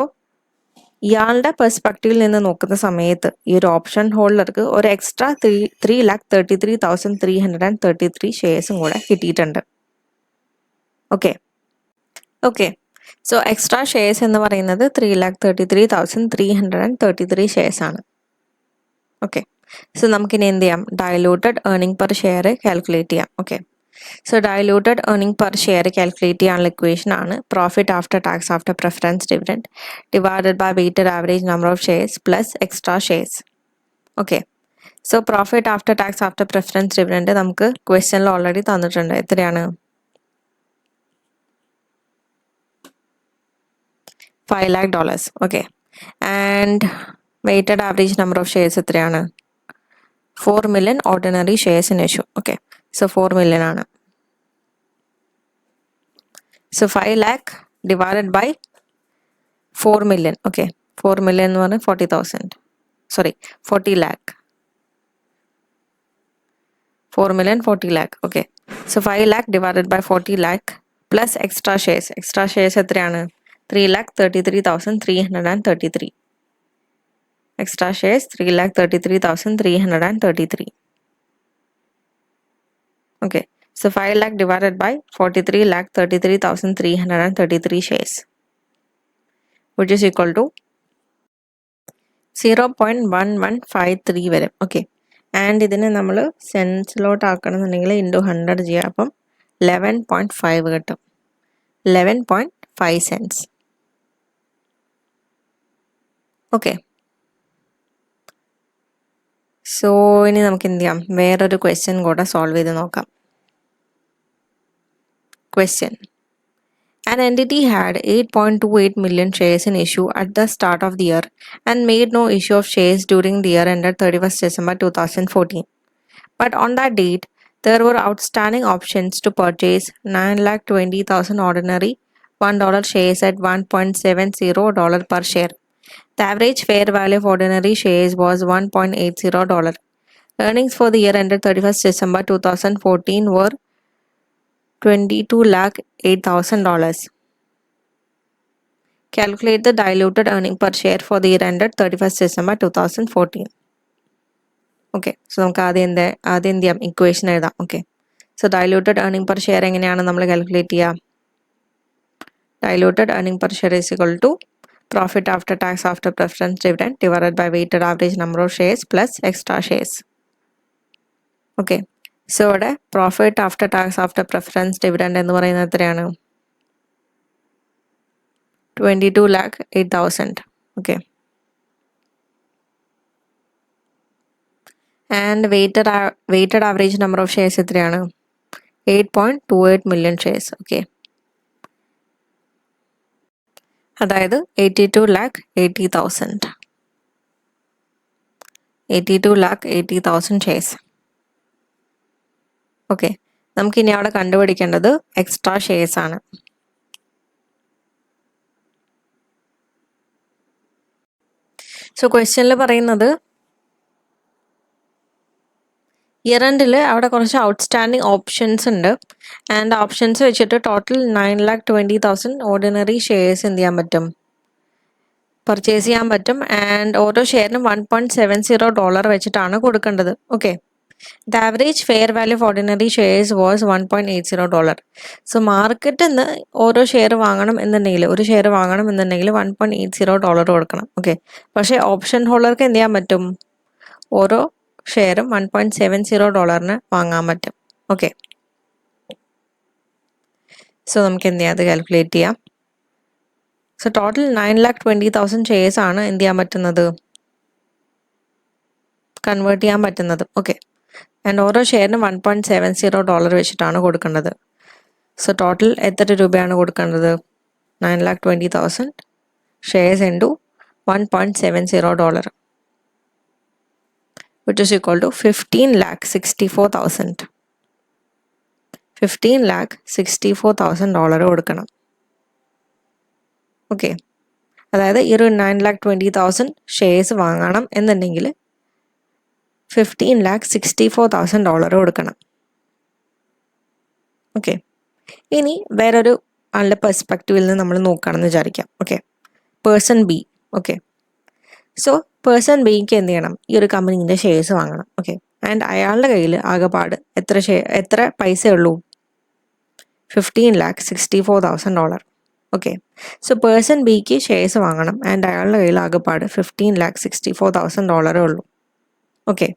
ഇയാളുടെ പെർസ്പെക്റ്റീവിൽ നിന്ന് നോക്കുന്ന സമയത്ത് ഈ ഒരു ഓപ്ഷൻ ഹോൾഡർക്ക് ഒരു എക്സ്ട്രാ 3,33,333 ഷെയർസും കൂടെ കിട്ടിയിട്ടുണ്ട്. Okay, okay, so extra shares എന്ന് പറയുന്നത് 3,33,333 ഷെയർസ് ആണ്. ഓക്കെ, സോ നമുക്കിനി എന്ത് ചെയ്യാം? Diluted earning per share calculate ചെയ്യാം. Okay, so diluted earning per share calculate ചെയ്യാനുള്ള ഇക്വേഷൻ ആണ് profit after tax after preference dividend divided by weighted average number of shares plus extra shares. Okay, so profit after tax after preference dividend നമുക്ക് ക്വസ്റ്റ്യനിൽ already തന്നിട്ടുണ്ട്. എത്രയാണ്? $5 lakh. Okay, and weighted average number of shares എത്രയാണ്? 4 million ordinary shares in issue. Okay, so 4 million ആണ്. So 5 lakh divided by 4 million. Okay, 4 million എന്ന് പറഞ്ഞാൽ 40,000. Sorry, 40 lakh. 4 million 40 lakh. Okay, so 5 lakh divided by 40 lakh plus extra shares. Extra shares എത്രയാണ്? 3,33,333. Extra shares 3,33,333. Okay, so 5 lakh divided by 43,33,333 shares, which is equal to 0.1153 വരും. Okay, and ഇതിനെ നമ്മൾ സെൻസിലോട്ട് ആക്കണമെന്നുണ്ടെങ്കിൽ into 100 ചെയ്യുക. അപ്പം 11.5 കിട്ടും. 11.5 cents. Okay, so ഇനി നമുക്ക് എന്ത് ചെയ്യാം? വേറൊരു ക്വസ്റ്റ്യൻ കൂടെ സോൾവ് ചെയ്ത് നോക്കാം. Question: An entity had 8.28 million shares in issue at the start of the year and made no issue of shares during the year ended 31st December 2014. But on that date, there were outstanding options to purchase 9,20,000 ordinary $1 shares at $1.70 per share. The average fair value of ordinary shares was $1.80. Earnings for the year ended 31st December 2014 were $22,08,000. Calculate the diluted earning per share for the year ended 31st December 2014. Okay, so നമുക്ക് ആദ്യം എന്ത് ചെയ്യാം? Equation എഴുതാം. Okay, so diluted earning per share എങ്ങനെയാണ് നമ്മൾ calculate ചെയ്യുക? Diluted earning per share is equal to profit after tax after preference dividend divided by weighted average number of shares plus extra shares. Okay, so ഇവിടെ profit after tax after preference dividend എന്ന് പറയുന്നത് എത്രയാണ്? 22,08,000. Okay. And weighted average number of shares എത്രയാണ്? 8.28 million shares. Okay. അതായത് 82,80,000. 82,80,000 shares. Okay, നമുക്കിനി അവിടെ കണ്ടുപിടിക്കേണ്ടത് extra shares ആണ്. സോ ക്വസ്റ്റ്യനിൽ പറയുന്നത് ഇയർ എൻഡിൽ അവിടെ കുറച്ച് ഔട്ട്സ്റ്റാൻഡിങ് ഓപ്ഷൻസ് ഉണ്ട്. ആൻഡ് ഓപ്ഷൻസ് വെച്ചിട്ട് ടോട്ടൽ 9,20,000 ഓർഡിനറി ഷെയർസ് എന്ത് ചെയ്യാൻ പറ്റും? പർച്ചേസ് ചെയ്യാൻ പറ്റും. ആൻഡ് ഓരോ ഷെയറിനും $1.70 വെച്ചിട്ടാണ് കൊടുക്കേണ്ടത്. Okay, the average fair value of ordinary shares was $1.80. So മാർക്കറ്റിൽ നിന്ന് ഓരോ ഷെയർ വാങ്ങണം എന്നുണ്ടെങ്കിൽ, ഒരു ഷെയർ വാങ്ങണം എന്നുണ്ടെങ്കിൽ $1.80 കൊടുക്കണം. ഓക്കെ, പക്ഷേ ഓപ്ഷൻ ഹോൾഡർക്ക് എന്ത് ചെയ്യാൻ പറ്റും? ഓരോ ഷെയറും $1.70 വാങ്ങാൻ പറ്റും. ഓക്കെ, സോ നമുക്ക് എന്ത് ചെയ്യാം, അത് കാൽക്കുലേറ്റ് ചെയ്യാം. സോ ടോട്ടൽ 9,20,000 ഷെയർസ് ആണ് എന്ത് ചെയ്യാൻ പറ്റുന്നത്? കൺവേർട്ട് ചെയ്യാൻ പറ്റുന്നത്. ഓക്കെ, ആൻഡ് ഓരോ ഷെയറിനും $1.70 വെച്ചിട്ടാണ് കൊടുക്കേണ്ടത്. സോ ടോട്ടൽ എത്ര രൂപയാണ് കൊടുക്കേണ്ടത്? 9,20,000 shares into $1.70, which is equal to 15,64,000. $15,64,000 കൊടുക്കണം. ഓക്കെ, അതായത് ഈ ഒരു 9,20,000 ഷെയർസ് വാങ്ങണം എന്നുണ്ടെങ്കിൽ $15,64,000 കൊടുക്കണം. ഓക്കെ, ഇനി വേറൊരു ആളുടെ പെർസ്പെക്റ്റീവിൽ നിന്ന് നമ്മൾ നോക്കുകയാണെന്ന് വിചാരിക്കാം. Okay, person B. Okay, so പേഴ്സൺ ബിക്ക് എന്ത് ചെയ്യണം? ഈ ഒരു കമ്പനീൻ്റെ ഷെയർസ് വാങ്ങണം. ഓക്കെ, ആൻഡ് അയാളുടെ കയ്യിൽ ആകെപ്പാട് എത്ര പൈസ ഉള്ളൂ? $15,64,000. ഓക്കെ, സോ പേഴ്സൺ ബിക്ക് ഷെയർസ് വാങ്ങണം ആൻഡ് അയാളുടെ കയ്യിൽ ആകെപ്പാട് $15,64,000 ഉള്ളൂ. ഓക്കെ,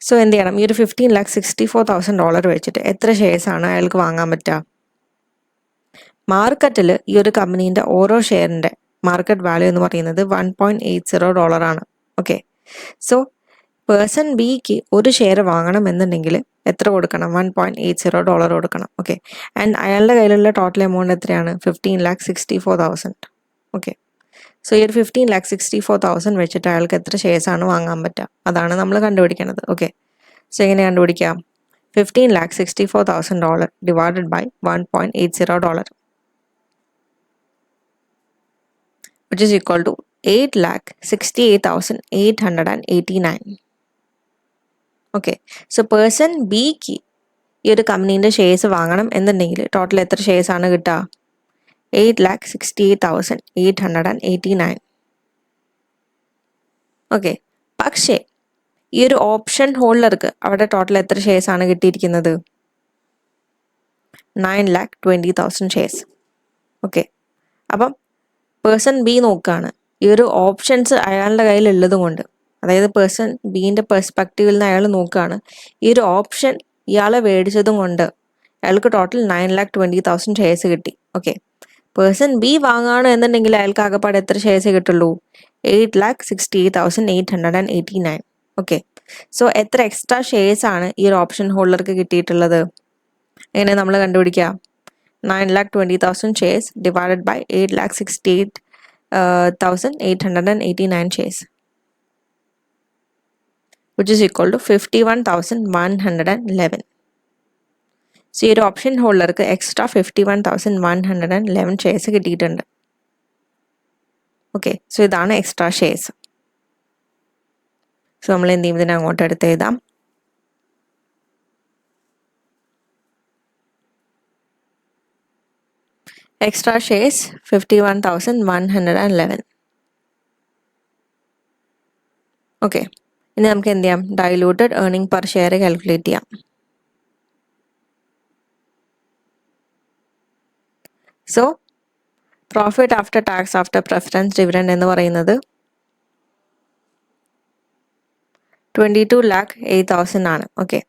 സോ എന്ത് ചെയ്യണം? ഈ ഒരു $15,64,000 വെച്ചിട്ട് എത്ര ഷെയർസ് ആണ് അയാൾക്ക് വാങ്ങാൻ പറ്റുക? മാർക്കറ്റിൽ ഈ ഒരു കമ്പനീൻ്റെ ഓരോ ഷെയറിൻ്റെ മാർക്കറ്റ് വാല്യൂ എന്ന് പറയുന്നത് $1.80 ആണ്. ഓക്കെ, സോ പേഴ്സൺ ബിക്ക് ഒരു ഷെയർ വാങ്ങണം എന്നുണ്ടെങ്കിൽ എത്ര കൊടുക്കണം? $1.80 കൊടുക്കണം. ഓക്കെ, ആൻഡ് അയാളുടെ കയ്യിലുള്ള ടോട്ടൽ എമൗണ്ട് എത്രയാണ്? $15,64,000. ഓക്കെ, സോ ഈ ഒരു $15,64,000 വെച്ചിട്ട് അയാൾക്ക് എത്ര ഷെയർസ് ആണ് വാങ്ങാൻ പറ്റുക? അതാണ് നമ്മൾ കണ്ടുപിടിക്കുന്നത്. ഓക്കെ, സോ എങ്ങനെ കണ്ടുപിടിക്കാം? $15,64,000 ഡിവൈഡഡ് ബൈ $1.80, which is equal to 8,68,889. Okay, so പേഴ്സൺ ബിക്ക് ഈ ഒരു കമ്പനീൻ്റെ ഷെയർസ് വാങ്ങണം എന്നുണ്ടെങ്കിൽ ടോട്ടൽ എത്ര ഷെയർസ് ആണ് കിട്ടുക? 8,68,889. ഓക്കെ, പക്ഷേ ഈ ഒരു ഓപ്ഷൻ ഹോൾഡർക്ക് അവിടെ ടോട്ടൽ എത്ര ഷെയർസ് ആണ് കിട്ടിയിരിക്കുന്നത്? 9,20,000 ഷെയർസ്. ഓക്കെ, അപ്പം പേഴ്സൺ ബി നോക്കുകയാണ്, ഈ ഒരു ഓപ്ഷൻസ് അയാളുടെ കയ്യിൽ ഉള്ളത് കൊണ്ട്, അതായത് പേഴ്സൺ ബീൻ്റെ പെർസ്പെക്റ്റീവിൽ നിന്ന് അയാൾ നോക്കുകയാണ്, ഈ ഒരു ഓപ്ഷൻ ഇയാളെ മേടിച്ചതും കൊണ്ട് അയാൾക്ക് ടോട്ടൽ 9,20,000 ഷെയർസ് കിട്ടി. ഓക്കെ, പേഴ്സൺ ബി വാങ്ങുകയാണ് എന്നുണ്ടെങ്കിൽ അയാൾക്ക് ആകെപ്പാട് എത്ര ഷെയർസ് കിട്ടുള്ളൂ? 8,68,889. ഓക്കെ, സോ എത്ര എക്സ്ട്രാ ഷെയർസ് ആണ് ഈ ഒരു ഓപ്ഷൻ ഹോൾഡർക്ക് കിട്ടിയിട്ടുള്ളത്? എങ്ങനെ നമ്മൾ കണ്ടുപിടിക്കുക? 9,20,000 shares divided by 8,68,889 shares, which is equal to 51,111. So ഈ ഒരു ഓപ്ഷൻ ഹോൾഡർക്ക് എക്സ്ട്രാ 51,111 ഷെയർസ് കിട്ടിയിട്ടുണ്ട്. ഓക്കെ, സോ ഇതാണ് എക്സ്ട്രാ ഷെയർസ്. സോ നമ്മൾ എന്ത് ചെയ്യും? ഇതിനെ അങ്ങോട്ട് എടുത്ത് എഴുതാം. Extra shares 51,111. ഓക്കെ, ഇനി നമുക്ക് എന്ത് ചെയ്യാം? Diluted earning per share calculate ചെയ്യാം. So profit after tax after preference dividend എന്ന് പറയുന്നത് 22,08,000 ആണ്. Okay,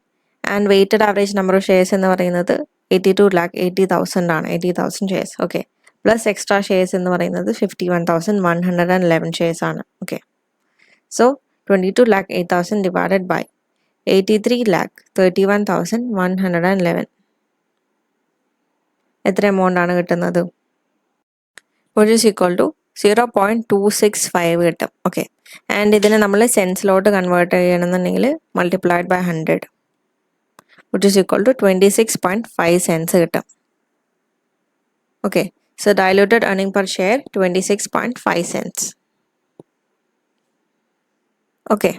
and weighted average number of shares എന്ന് പറയുന്നത് 82,80,000 ആണ്. 80,000 shares. Okay, plus extra shares എന്ന് പറയുന്നത് 51,111 ഷെയർസ് ആണ്. Okay, so 22 lakh 8,000 divided by 83 lakh 31,111 എത്ര എമൗണ്ട് ആണ് കിട്ടുന്നത്? which is equal to 0.265 കിട്ടും. ഓക്കെ, ആൻഡ് ഇതിനെ നമ്മൾ സെൻസിലോട്ട് കൺവേർട്ട് ചെയ്യണമെന്നുണ്ടെങ്കിൽ multiplied by 100 which is equal to 26.5 cents കിട്ടും. Okay, so diluted earning per share 26.5 cents. Okay.